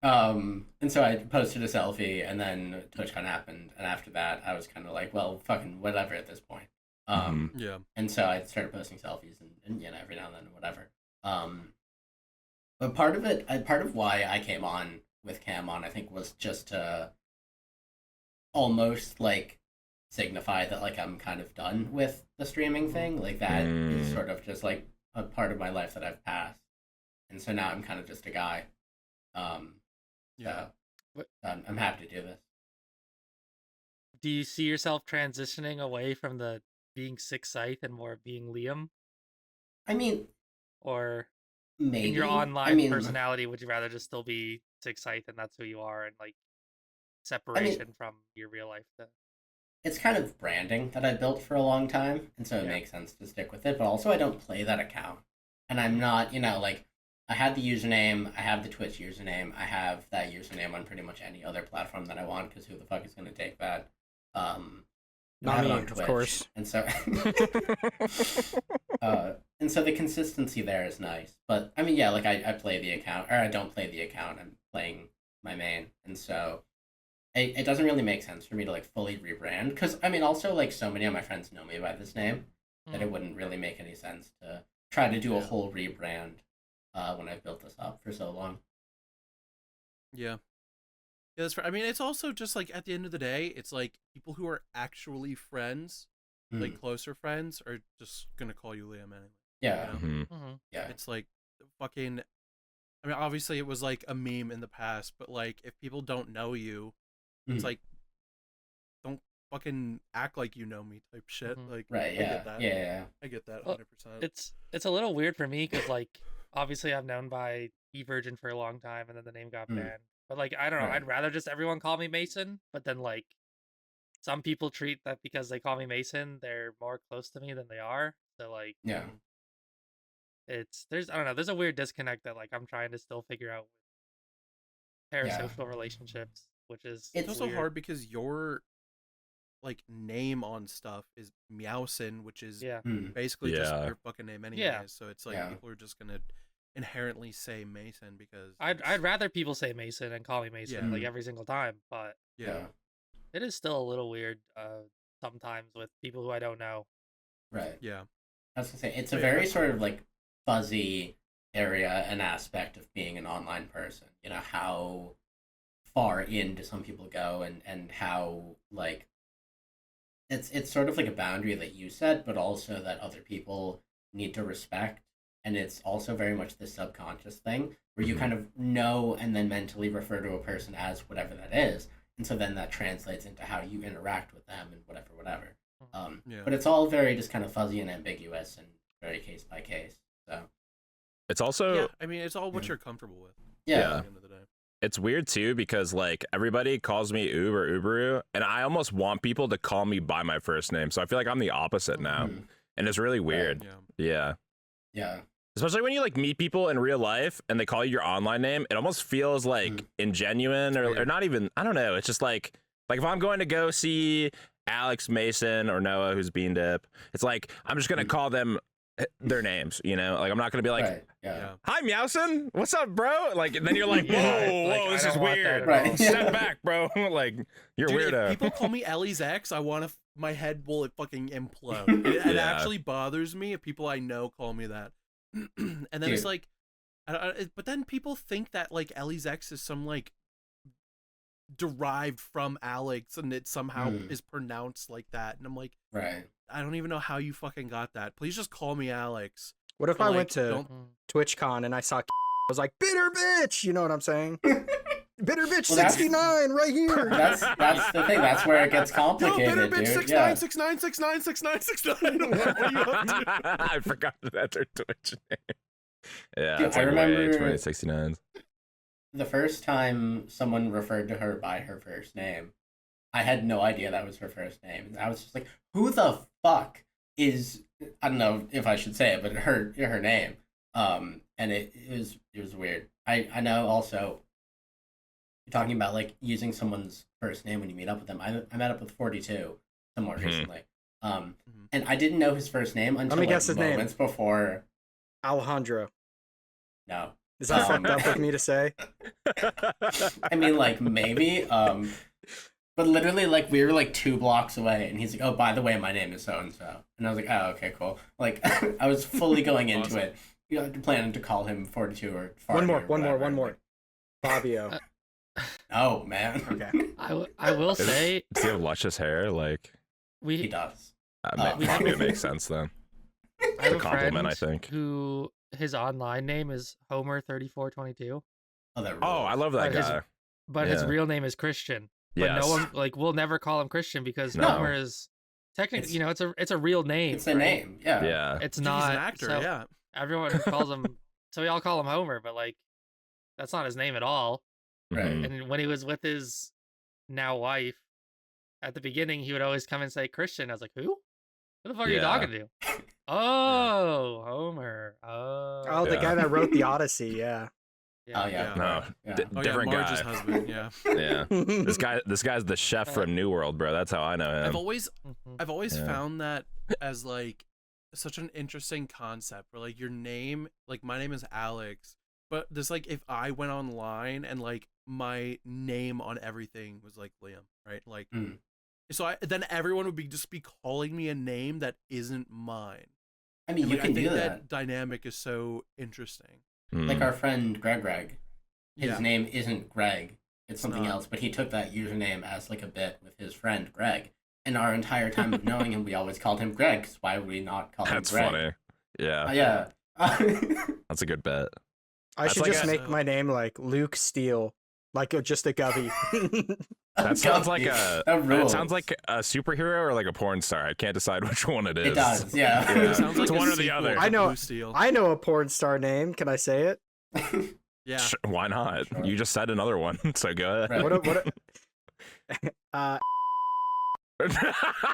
And so I posted a selfie, and then TwitchCon happened, and after that, I was kind of like, well, fucking whatever at this point. Yeah. And so I started posting selfies, and every now and then, whatever. But part of why I came on with Cam on, I think, was just to almost like signify that like I'm kind of done with the streaming thing. Like that is sort of just like a part of my life that I've passed, and so now I'm kind of just a guy. Yeah. So, I'm happy to do this. Do you see yourself transitioning away from the being 6cythe and more being Liam? I mean, Or maybe in your online I mean, personality, would you rather just still be 6cythe and that's who you are, and like separation from your real life? It's kind of branding that I built for a long time, and so it Yeah. makes sense to stick with it. But also, I don't play that account, and I'm not, like, I had the username, I have the Twitch username, I have that username on pretty much any other platform that I want, because who the fuck is going to take that? I Not have it me, on of Twitch, course. and so, and so the consistency there is nice. But I mean, yeah, like I play the account, or I don't play the account. I'm playing my main, and so it doesn't really make sense for me to like fully rebrand, because I mean, also like so many of my friends know me by this name that it wouldn't really make any sense to try to do a whole rebrand when I've built this up for so long. Yeah. Yeah, that's fair. I mean, it's also just like at the end of the day, it's like people who are actually friends, like closer friends, are just gonna call you Liam anyway. Yeah. You know? Yeah. It's like fucking. I mean, obviously it was like a meme in the past, but like if people don't know you, it's like don't fucking act like you know me type shit. Like, Right. I Yeah. get that. Yeah. I get that Well, 100%. It's a little weird for me because like obviously I've known by eVirgin for a long time, and then the name got banned. But like I don't know, Right. I'd rather just everyone call me Mason. But then like some people treat that because they call me Mason, they're more close to me than they are. So like Yeah. there's I don't know, there's a weird disconnect that like I'm trying to still figure out with parasocial relationships, which is It's also weird. hard because your like name on stuff is miaowson, which is basically just your fucking name anyway. Yeah. So it's like people are just gonna inherently say Mason because I'd rather people say Mason and call me Mason like every single time, but yeah. it is still a little weird sometimes with people who I don't know. Right. Yeah. I was gonna say it's a very sort of like fuzzy area and aspect of being an online person. You know, how far in do some people go, and how like it's sort of like a boundary that you set, but also that other people need to respect. And it's also very much the subconscious thing where you kind of know and then mentally refer to a person as whatever that is. And so then that translates into how you interact with them and whatever. But it's all very just kind of fuzzy and ambiguous and very case by case. So It's also I mean, it's all what you're comfortable with. Yeah. At the end of the day. It's weird too because like everybody calls me Ub or Ubaru, and I almost want people to call me by my first name. So I feel like I'm the opposite now, and it's really weird. Yeah. Yeah. Especially when you like meet people in real life and they call you your online name, it almost feels like ingenuine or not even. I don't know. It's just like if I'm going to go see Alex Mason or Noah, who's beandip, it's like I'm just gonna call them their names, you know, like I'm not gonna be like, hi Miaowson, what's up, bro? Like, and then you're like, whoa, this is weird. Step back, bro. Like, you're weirdo. If people call me Ellie's ex, I want to. My head will fucking implode. It actually bothers me if people I know call me that. And then it's like, but then people think that like Ellie's ex is some like derived from Alex, and it somehow is pronounced like that, and I'm like, I don't even know how you fucking got that. Please just call me Alex. What if I went to TwitchCon and I saw I was like, bitter bitch, you know what I'm saying? Bitter bitch 69 right here. That's the thing. That's where it gets complicated. No, bitter bitch dude. 6969696969. What are you up to? I forgot that's her Twitch name. Yeah, Dude, it's I like remember 2069. the first time someone referred to her by her first name, I had no idea that was her first name. I was just like, who the fuck is, I don't know if I should say it, but her name. And it was weird. I know also, you're talking about like using someone's first name when you meet up with them. I met up with 42 somewhat recently. And I didn't know his first name until like, guess his moments before. Alejandro. No. Is that fucked up with me to say? I mean, like, maybe. But literally, like, we were, like, 2 blocks away, and he's like, oh, by the way, my name is so-and-so. And I was like, oh, okay, cool. Like, I was fully going into it, You're planning to call him 42 or One more, Farty or one more, whatever. one more. Fabio. Oh man. Okay. I will say Does he have luscious hair? Like, He we does. We have maybe a- it makes sense then. I have a a compliment, I friend think. who his online name is Homer3422, Oh, that Oh, I love that But his- guy. but his Yeah. real name is Christian. But Yes. no one will never call him Christian because No. Homer is technically, it's a real name. It's a right? name. Yeah. Yeah. It's Dude, not he's an actor. so Yeah. everyone calls him. So we all call him Homer, but like that's not his name at all. Right. Mhm. And when he was with his now wife, at the beginning he would always come and say Christian. I was like, who? Who the fuck are you Yeah. talking to? Oh, Homer. Oh, Oh, the Yeah. guy that wrote the Odyssey. Yeah. Oh yeah. Yeah. No, Yeah. Oh, different yeah, Marge's guy. husband. Yeah. Yeah. This guy's the chef from New World, bro. That's how I know him. I've always Yeah. found that as like such an interesting concept where like your name, like my name is Alex, but this like if I went online and like my name on everything was like Liam, right? Like Mm. so then everyone would just be calling me a name that isn't mine. I mean, And, you like, can I think do that. dynamic is so interesting. Like Mm. our friend Greg. His Yeah. name isn't Greg. It's something not. else, but he took that username as like a bit with his friend Greg. And our entire time of knowing him, we always called him Greg. 'Cause why would we not call That's him Greg? funny. Yeah. Yeah. That's a good bet. I That's should like just a- make my name like Luke Steele, like just a Gubby. That sounds like That It rules. sounds like a superhero or like a porn star. I can't decide which one it is. It does. Yeah. Yeah. It sounds like It's a one or the sequel other. to I know- Blue Steel. I know a porn star name. Can I say it? Yeah. Sure, why not? Sure. You just said another one, so go ahead. Right. What?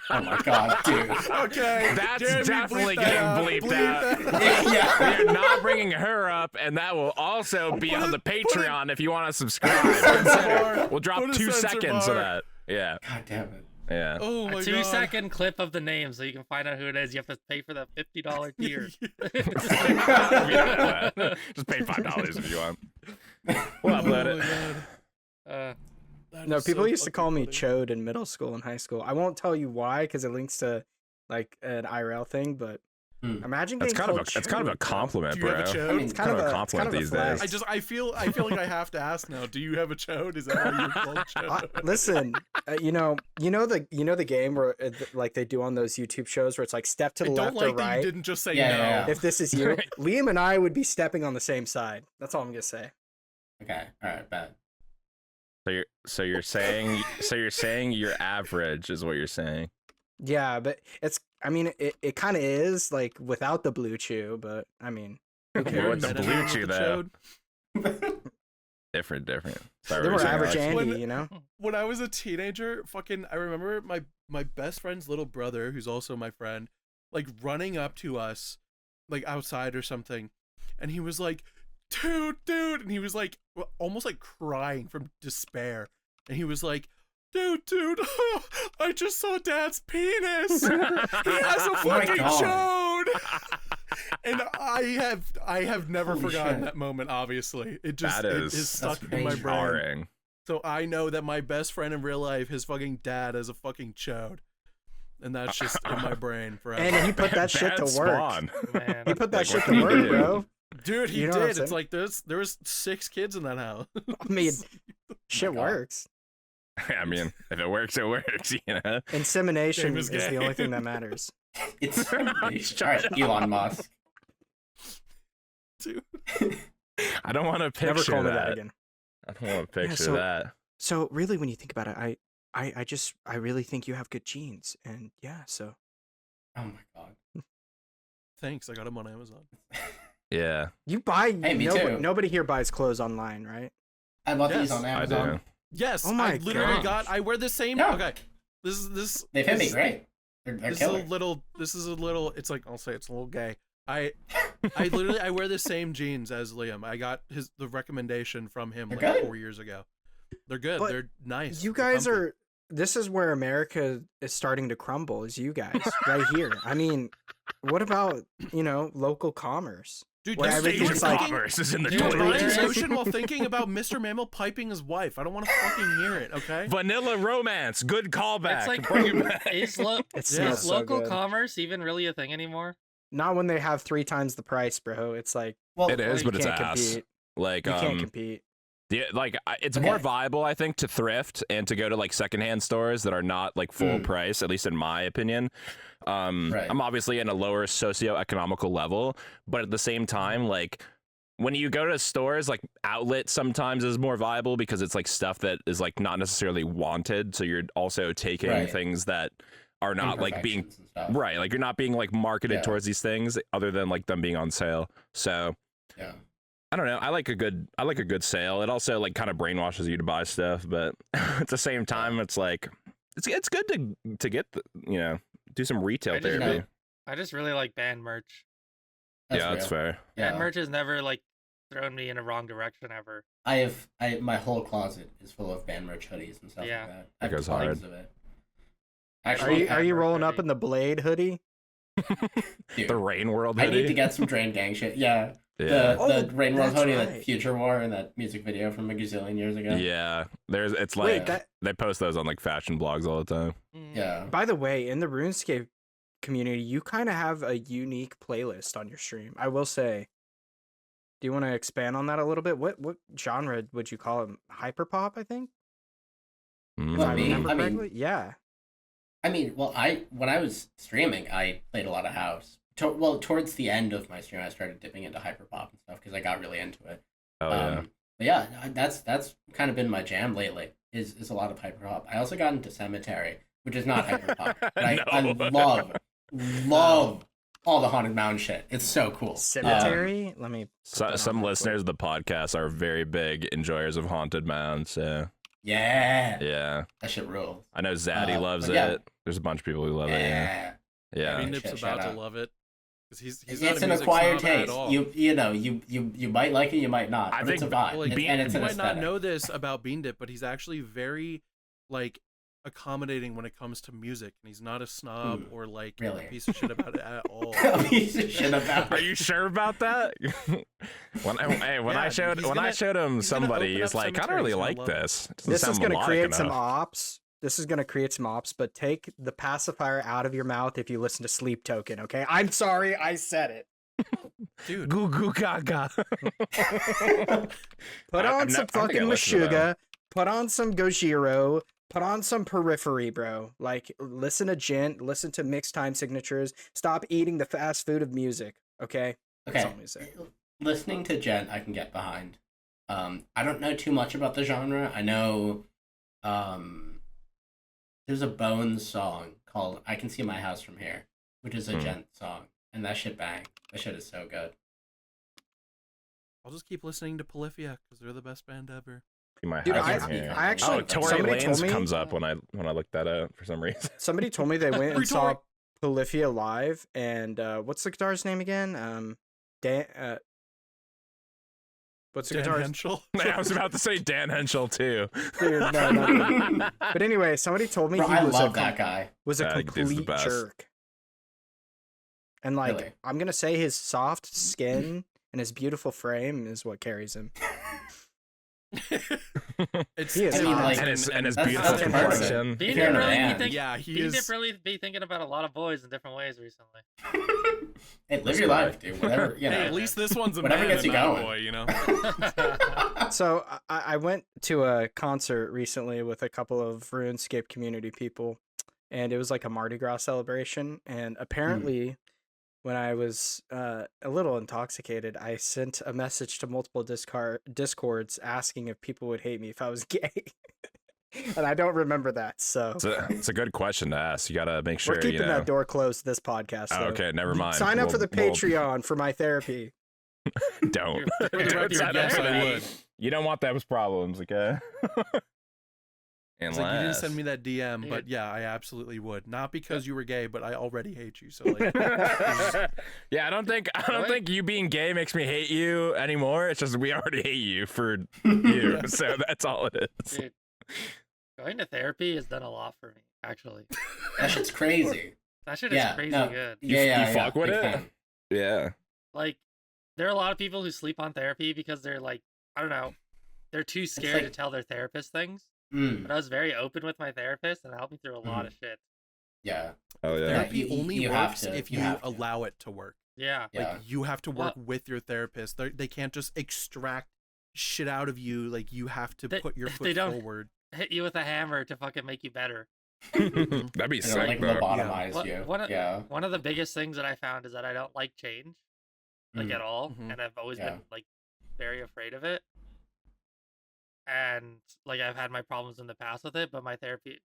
Oh my god, dude. Okay. That's Jeremy, definitely bleep that getting out. bleeped Bleep out. that Yeah. We're not bringing her up, and that will also be Put on it- the put it- Patreon if you want to subscribe. bar. We'll drop Put a 2 censor seconds of bar. that. Yeah, God damn it. yeah. Oh my a god. 2-second clip of the name so you can find out who it is. You have to pay for the $50 tier. Just pay $5 if you want. We'll Oh upload my it. God. That No, is people so used to fucking call me funny. Chode in middle school and high school. I won't tell you why because it links to like an IRL thing, but Hmm. imagine That's getting kind of called it's kind of a Chode, bro. compliment, Do you bro. have a I chode? mean, It's kind of a compliment these flag. days. I feel like I have to ask now. Do you have a chode? Is that why you're called chode? Listen, you know the game where like they do on those YouTube shows where it's like step to I the don't left like or that you right. didn't just say Yeah, no. yeah, yeah. If this is you, Liam and I would be stepping on the same side. That's all I'm gonna say. Okay. All right. Bad. So you're saying you're average is what you're saying. Yeah, but it kind of is like without the blue chew, but I mean, who Well, cares? with the Met blue anyone chew, with a though. chode? Different. Sorry, They what were were you saying, average Alex? Andy, you know. When I was a teenager, I remember my best friend's little brother, who's also my friend, like running up to us, like outside or something, and he was like, dude, and he was like almost like crying from despair, and he was like, dude, I just saw Dad's penis. He has a Oh my fucking God. chode. And I have never Holy forgotten shit. that moment. Obviously, it That is is- stuck that's in my crazy. brain. Jarring. So I know that my best friend in real life, his fucking dad, is a fucking chode, and that's just in my brain forever. And he put that shit Bad to work. spawn. Man. He put that Like, shit what to did he work, do? bro. Dude, he You know what I'm did. It's saying? like there was 6 kids in that house. I mean, shit God. works. I mean, if it works, it works. You know. Insemination Game is is the only game. thing that matters. It's all Shut right. up. Elon Musk. Dude. I don't want to Never picture call me that that. again. I don't want to picture so- that. So really, when you think about it, I really think you have good genes, and yeah, so Oh my god. Thanks, I got him on Amazon. Yeah, you buy. Hey, me too. Nobody here buys clothes online, right? I bought these Yes, on I Amazon. do. Yes, Oh my I literally gosh. I wear the same. Yeah. Okay, this They fit me this- great. They're This is killer. a little. This is a little. It's like I'll say it's a little gay. I literally I wear the same jeans as Liam. I got the recommendation from him They're like good. 4 years ago. They're good. But They're nice. You They're guys comfy. are. This is where America is starting to crumble. Is you guys right here? I mean, what about local commerce? Dude, where you're everything's thinking- like- commerce is in the Dude, You're buying Totally. lotion while thinking about Mr. Mammal piping his wife. I don't want to fucking hear it. Okay. Vanilla romance. Good callback. It's like, Bring it back. is It Yeah. smells so local good. commerce even really a thing anymore? Not when they have 3 times the price, bro. It's like Well, It is, you but it's can't ass. compete. Like, You can't compete. yeah, like it's more Okay. viable, I think, to thrift and to go to like secondhand stores that are not like full Mm. price, at least in my opinion. Right. I'm obviously in a lower socioeconomical level, but at the same time, like when you go to stores, like outlet sometimes is more viable because it's like stuff that is like not necessarily wanted. So you're also taking Right. things that are not like being Imperfections and stuff. right, like you're not being like marketed Yeah. towards these things other than like them being on sale. So Yeah. I don't know. I like a good sale. It also like kind of brainwashes you to buy stuff, but at the same time, it's like it's good to get do some retail I just therapy. know. I just really like band merch. That's fair. Band Yeah. merch has never like thrown me in a wrong direction ever. My whole closet is full of band merch hoodies and stuff Yeah. like that. I That have goes tons hard. of it. Are Actually, you band merch rolling up hoodie. in the Blade hoodie? dude, The Rain World I hoodie. need to get some Drain Gang shit. Yeah. Yeah. Oh, The Rain World that's hoodie right. that Future wore in that music video from a gazillion years ago. Yeah. It's like Wait, that. they post those on like fashion blogs all the time. Mm. Yeah. By the way, in the RuneScape community, you kind of have a unique playlist on your stream. I will say. Do you want to expand on that a little bit? What genre would you call it? Hyperpop, I think. If Well, I me? remember I mean- correctly. Yeah. I mean, well, when I was streaming, I played a lot of house. Towards the end of my stream, I started dipping into hyperpop and stuff because I got really into it. Oh yeah. But yeah, that's kind of been my jam lately. Is a lot of hyperpop. I also got into Cemetery, which is not hyperpop. But I No. love all the Haunted Mountain shit. It's so cool. Cemetery. Let me. put that on Some real quick. listeners of the podcast are very big enjoyers of Haunted Mounds. So Yeah, yeah, that shit rules. I know Zaddy loves but yeah. it. There's a bunch of people who love it. Yeah. Yeah. I mean, Shit, Nip's shout about to out. love it because he's not It's a an music acquired snob at taste. all. You might like it, you might not. I But it's a think vibe, Like, and it's you an might not aesthetic. know this about Beandip, but he's actually very like accommodating when it comes to music, and he's not a snob or like Really? a piece of shit about it at all. A piece of shit about Are it. you sure about that? when I showed he's him gonna somebody, open he's up like, I don't Cemetery, really he's gonna like love it. this. Doesn't This sound is going to melodic create some enough." ops. This is going to create some ops, but take the pacifier out of your mouth if you listen to Sleep Token, okay? I'm sorry, I said it. Dude, Goo goo gaga. Put on some I think I fucking listened to that. Meshuggah. Put on some Gojiro. Put on some Periphery, bro. Like, listen to Gent. Listen to mixed time signatures. Stop eating the fast food of music, okay? That's all Okay. I'm gonna say. Listening to Gent, I can get behind. I don't know too much about the genre. I know there's a Bones song called I Can See My House From Here, which is a Gent song. And that shit bang. That shit is so good. I'll just keep listening to Polyphia because they're the best band ever. My Dude, house I in can't here. speak on I actually- oh, Tory somebody Lanez told me- comes up when I look that up for some reason. Somebody told me they went Free and saw Tory. Polyphia live, and what's the guitar's name again? Dan. What's the Dan guitar's Henschel. I was about to say Dan Henschel too. Dude, no. But anyway, somebody told me Bro, he I was love that guy. was a Yeah, dude's the complete best. jerk. And like, Really? I'm gonna say his soft skin and his beautiful frame is what carries him. It's He is I mean, hot. like, and his that's beautiful part of it. complexion. If Beandip you're in a really, band. yeah, he Beandip is. really be thinking about a lot of boys in different ways recently. Hey, live your life, dude. Whatever, you know. Hey, at least this one's a Whatever man gets and you not a going. boy, you know. So I went to a concert recently with a couple of RuneScape community people, and it was like a Mardi Gras celebration. And apparently, when I was a little intoxicated, I sent a message to multiple discords asking if people would hate me if I was gay. And I don't remember that, so It's a good question to ask. You gotta make sure we're keeping you know. that door closed this podcast. Oh, though. okay, never mind. Sign up for the We'll- Patreon for my therapy. Don't. For the record, Sign up yes, for I that. would. You don't want those problems, okay? It's like you didn't Unless- send me that DM, but Dude. yeah, I absolutely would. Not because you were gay, but I already hate you. So like, yeah, I don't think you being gay makes me hate you anymore. It's just we already hate you for you, so that's all it is. Dude, going to therapy has done a lot for me, actually. That shit's crazy. That shit Yeah, is crazy no. good. You fuck with big it? fan. Yeah. Like, there are a lot of people who sleep on therapy because they're like, I don't know, they're too scared to like- tell their therapist things. Mm, But I was very open with my therapist, and it helped me through a lot of shit. yeah. Oh yeah. therapy you- only you have works to- if you you have to. allow it to work. Yeah. Like Yeah. you have to work Well- with your therapist. They can't just extract shit out of you. Like you have to They- put your they foot don't- forward. Hit you with a hammer to fucking make you better. That'd be They don't sick, like though. lobotomize What- you. one of- Yeah. One of the biggest things that I found is that I don't like change, like Mm. at all, Mhm. and I've always Yeah. been like very afraid of it. And like I've had my problems in the past with it, but my therapist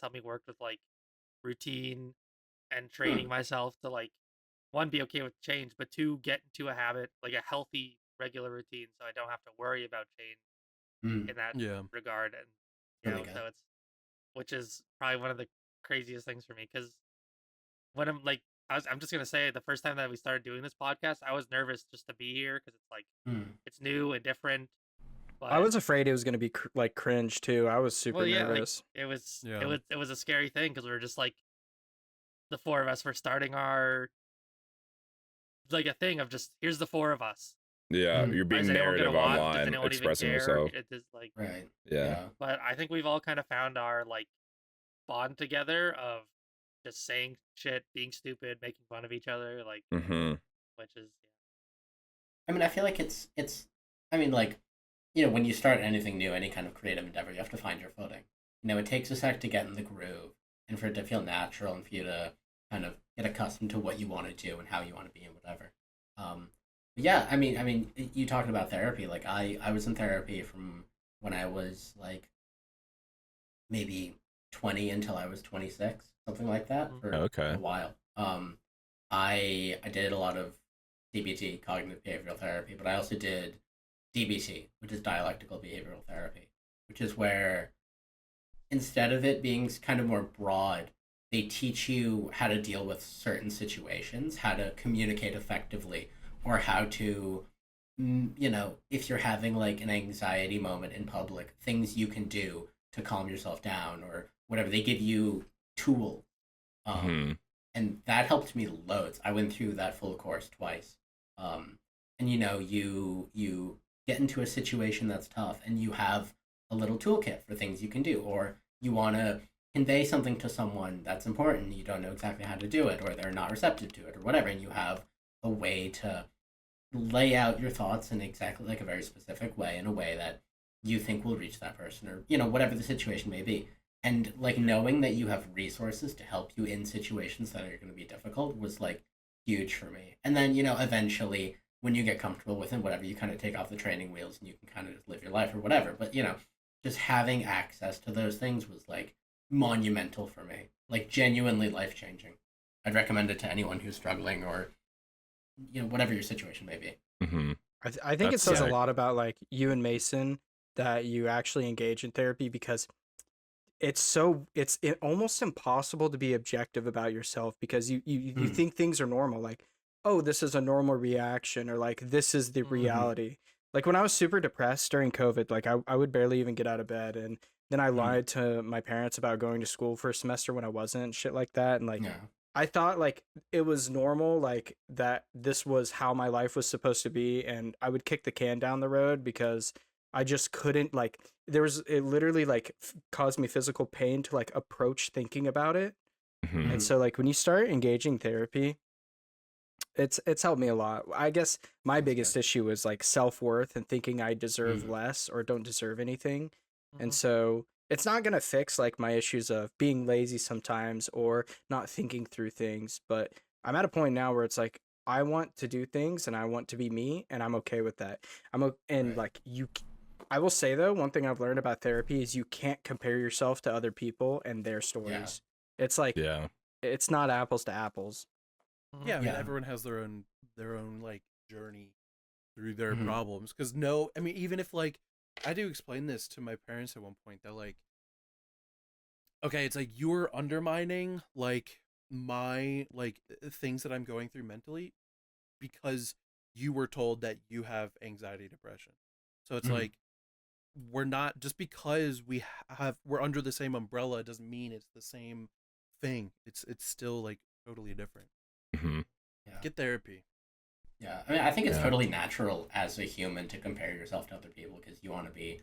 helped me work with like routine and training myself to like one, be okay with change, but two, get into a habit, like a healthy regular routine, so I don't have to worry about change Mm. in that Yeah. regard. And you Really know, good. so it's, which is probably one of the craziest things for me, because when I'm like, I'm just gonna say, the first time that we started doing this podcast, I was nervous just to be here because it's like Mm. it's new and different. But I was afraid it was gonna be like cringe too. I was super well, yeah, like nervous. it was, Yeah. it was a scary thing because we were just like the four of us were starting our like a thing of just here's the four of us. Yeah, Mm. you're being Is anyone narrative gonna watch? Does online, anyone even expressing care? yourself. It is like, Right. Yeah. but I think we've all kind of found our like bond together of just saying shit, being stupid, making fun of each other, like Mm-hmm. which is I mean, I feel like it's. I mean, like, you know, when you start anything new, any kind of creative endeavor, you have to find your footing. You know, it takes a sec to get in the groove and for it to feel natural and for you to kind of get accustomed to what you want to do and how you want to be and whatever. Yeah, I mean, you talking about therapy. Like, I was in therapy from when I was like maybe 20 until I was 26, something like that, for Okay. a while. I did a lot of CBT, cognitive behavioral therapy, but I also did DBT, which is dialectical behavioral therapy, which is where instead of it being kind of more broad, they teach you how to deal with certain situations, how to communicate effectively, or how to, you know, if you're having like an anxiety moment in public, things you can do to calm yourself down or whatever. They give you tools. Hmm. And that helped me loads. I went through that full course twice. And you know, you get into a situation that's tough and you have a little toolkit for things you can do, or you want to convey something to someone that's important, you don't know exactly how to do it, or they're not receptive to it, or whatever, and you have a way to lay out your thoughts in exactly like a very specific way, in a way that you think will reach that person, or you know, whatever the situation may be. And like knowing that you have resources to help you in situations that are going to be difficult was like huge for me. And then, you know, eventually when you get comfortable with it, whatever, you kind of take off the training wheels and you can kind of just live your life or whatever. But, you know, just having access to those things was like monumental for me, like genuinely life changing. I'd recommend it to anyone who's struggling or, you know, whatever your situation may be. Mm-hmm. I think it That's says a sick. lot about like you and Mason that you actually engage in therapy, because it's almost impossible to be objective about yourself, because you think things are normal, like, oh, this is a normal reaction, or like this is the reality. Like when I was super depressed during COVID, like I would barely even get out of bed, and then I lied to my parents about going to school for a semester when I wasn't, and shit like that. And like Yeah. I thought like it was normal, like that this was how my life was supposed to be, and I would kick the can down the road because I just couldn't, like, it literally like caused me physical pain to like approach thinking about it. Mm-hmm. And so like when you start engaging therapy, it's helped me a lot. I guess my That's biggest good. issue was like self-worth and thinking I deserve less or don't deserve anything. And so it's not going to fix like my issues of being lazy sometimes or not thinking through things, but I'm at a point now where it's like I want to do things and I want to be me, and I'm okay with that. And Right. like I will say though, one thing I've learned about therapy is you can't compare yourself to other people and their stories. It's like Yeah. it's not apples to apples. Yeah, I mean, Yeah. everyone has their own like journey through their Mhm. problems. Because no, I mean, even if like I do explain this to my parents at one point, that like, okay, it's like you're undermining like my like things that I'm going through mentally because you were told that you have anxiety, depression. So it's Mhm. like we're not, just because we're under the same umbrella doesn't mean it's the same thing. It's still like totally different. Mm-hmm. Yeah. Get therapy. Yeah, I mean, I think it's Yeah. totally natural as a human to compare yourself to other people because you want to be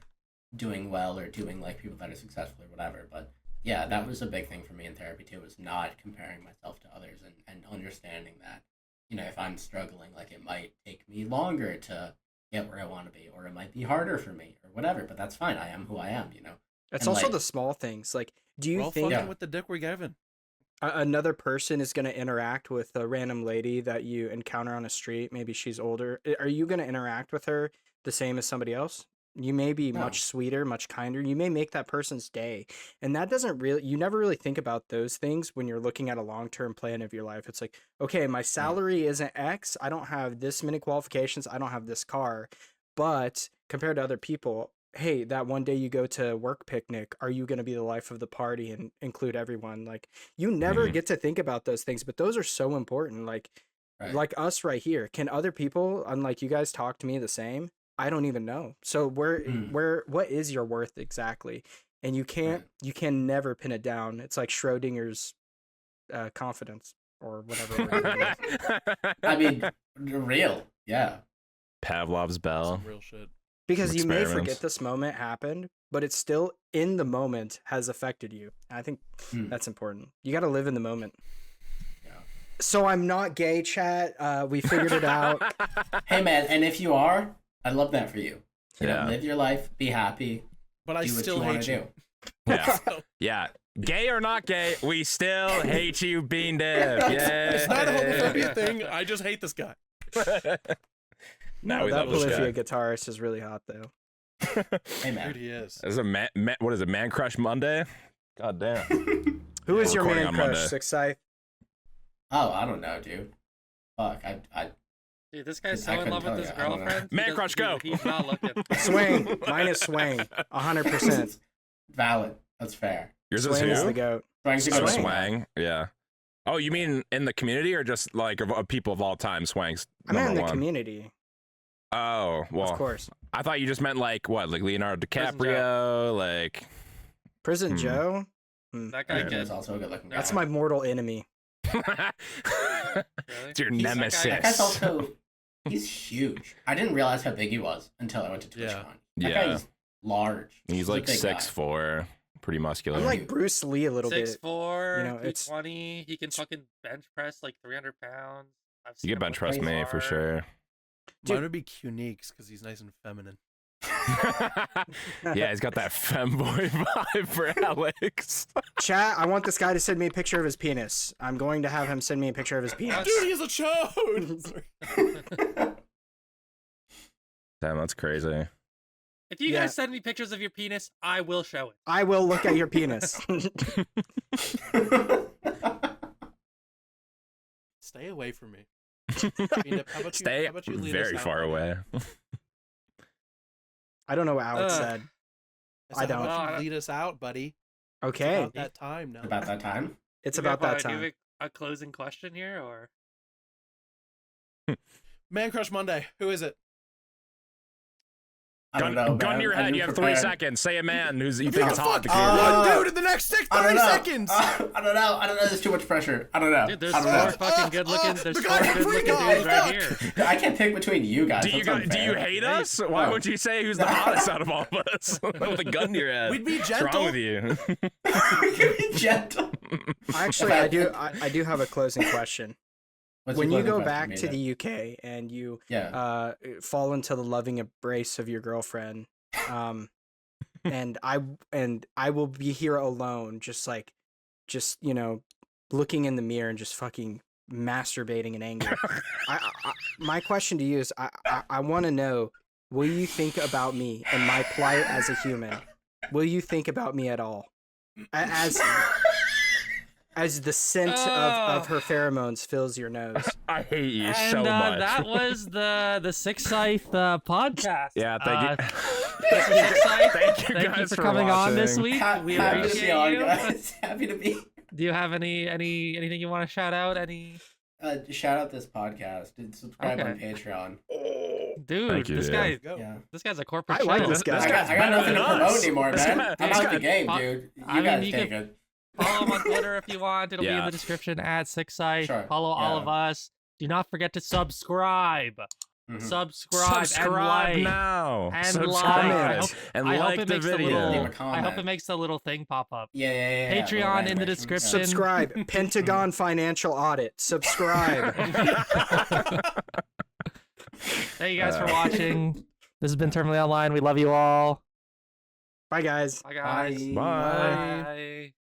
doing well or doing like people that are successful or whatever. But yeah, that was a big thing for me in therapy too, was not comparing myself to others and understanding that you know, if I'm struggling, like it might take me longer to get where I want to be, or it might be harder for me, or whatever. But that's fine. I am who I am, you know. It's And, also like, the small things. Like, do We're you all think fucking with the dick we're given. another person is going to interact with a random lady that you encounter on a street? Maybe she's older. Are you going to interact with her the same as somebody else? You may be No. much sweeter, much kinder. You may make that person's day. And that doesn't really, you never really think about those things when you're looking at a long-term plan of your life. It's like, okay, my salary isn't X. I don't have this many qualifications. I don't have this car. But compared to other people, hey, that one day you go to work picnic, are you going to be the life of the party and include everyone? Like, you never get to think about those things, but those are so important. Like, Right. like us right here. Can other people, unlike you guys, talk to me the same? I don't even know. So what is your worth exactly? And you can't, Right. you can never pin it down. It's like Schrodinger's confidence or whatever. word it is. I mean, real, yeah. Pavlov's bell. Some real shit. Because Some you may experiments. forget this moment happened, but it's still in the moment has affected you. I think Hmm. that's important. You got to live in the moment. Yeah. So I'm not gay, chat. We figured it out. Hey man, and if you are, I love that for you. You Yeah. know, live your life, be happy, But I do what still you want hate to you. do. Yeah. So, Yeah. Gay or not gay, we still hate you, beandip. Yeah. it's not a homophobia thing. I just hate this guy. No, we that love this Polyphia guy. guitarist is really hot, though. Hey man. Dude, he is. This is a what is it, Man Crush Monday? God damn. Who is your Recording man on crush, Monday. 6cythe? Oh, I don't know, dude. Fuck, I Dude, this guy's I so in couldn't love with tell his you. I don't know. girlfriend. he Man doesn't- crush, go. He's not looking. Swing. Mine is swing. 100%. valid. That's fair. Yours is Swing is who? the goat. Swang's a Oh, good Swang. one. Swang. Yeah. Oh, you mean in the community or just like of people of all time? Swang's I meant in number the one. community, Oh, well. of course. I thought you just meant like what, like Leonardo Prison DiCaprio, like. Prison Hmm. Joe. That guy Yeah. Joe's gets also a good looking guy. That's my mortal enemy. It's your He's- nemesis. That guy's also he's huge. I didn't realize how big he was until I went to TwitchCon. Yeah. That Yeah. guy's large. He's a like big guy. 6'4", pretty muscular. I'm like Bruce Lee a little bit. 6'4", you know, it's- 220. He can fucking bench press like 300 pounds. I've You seen can him bench lift press me for bar. sure. Dude. Mine would be Cuniques because he's nice and feminine. Yeah, he's got that femboy vibe for Alex. Chat, I want this guy to send me a picture of his penis. I'm going to have him send me a picture of his penis. Dude, he's a chode. Sorry. Damn, that's crazy. If you Yeah. guys send me pictures of your penis, I will show it. I will look at your penis. Stay away from me. Beandip, how about Stay how about you lead very us out, far buddy? away. I don't know what Alex Ugh. said. I said, I don't. How about No, I you lead us out, buddy? It's Okay, about that time now. About that time. it's Do we about have that a- do we time. have a closing question here, or Man Crush Monday. Who is it? I don't know. Gun man. to your I head. didn't You have prepare. 3 seconds. Say a man who's you Pick think a is hot. fucking to keep- one, dude, in the next I don't 30 know. seconds. I don't know. I don't know. There's too much pressure. I don't know. dude, there's I don't four know. fucking good looking. There's the four guy good free looking guy, dudes right fuck. here. I can't pick between you guys. Do you That's do you unfair. hate us? Why No. would you say who's the hottest out of all of us with a gun to your head? We'd be What's gentle. wrong with you? Be gentle. Actually, I do have a closing question. What's When your you go closing back question, to Maida? the UK and you Yeah. fall into the loving embrace of your girlfriend, and I will be here alone, just you know, looking in the mirror and just fucking masturbating in anger. My question to you is, I want to know, will you think about me and my plight as a human? Will you think about me at all? As the scent of her pheromones fills your nose. I hate you And so much. that was the 6cythe podcast. Yeah, thank you. This is 6cythe. Thank you Thank guys you for coming on this watching. week. We Happy to be appreciate on, you. guys. Happy to be. Do you have anything you want to shout out? Any Shout out this podcast and subscribe on Okay. Patreon. dude? Thank you, this dude. guy, Go. Yeah. this guy's a corporate. I like show. this guy. This I guy's got better nothing than to promote us. anymore, This man. guy- I'm this out guy- the game, I dude. You mean, guys you take can- it. Follow him on Twitter if you want. It'll be in Yeah. the description at 6cythe. Sure. Follow all Yeah. of us. Do not forget to subscribe. Mhm. subscribe and like. now. And Subscribe like. and like the Leave a video. Leave a I hope comment. it makes the little thing pop up. Yeah. Patreon little in the animation. description. Subscribe. Pentagon Financial Audit. Subscribe. Thank you guys for watching. This has been Terminally Online. We love you all. Bye, guys. Bye, guys. Bye. Bye. Bye.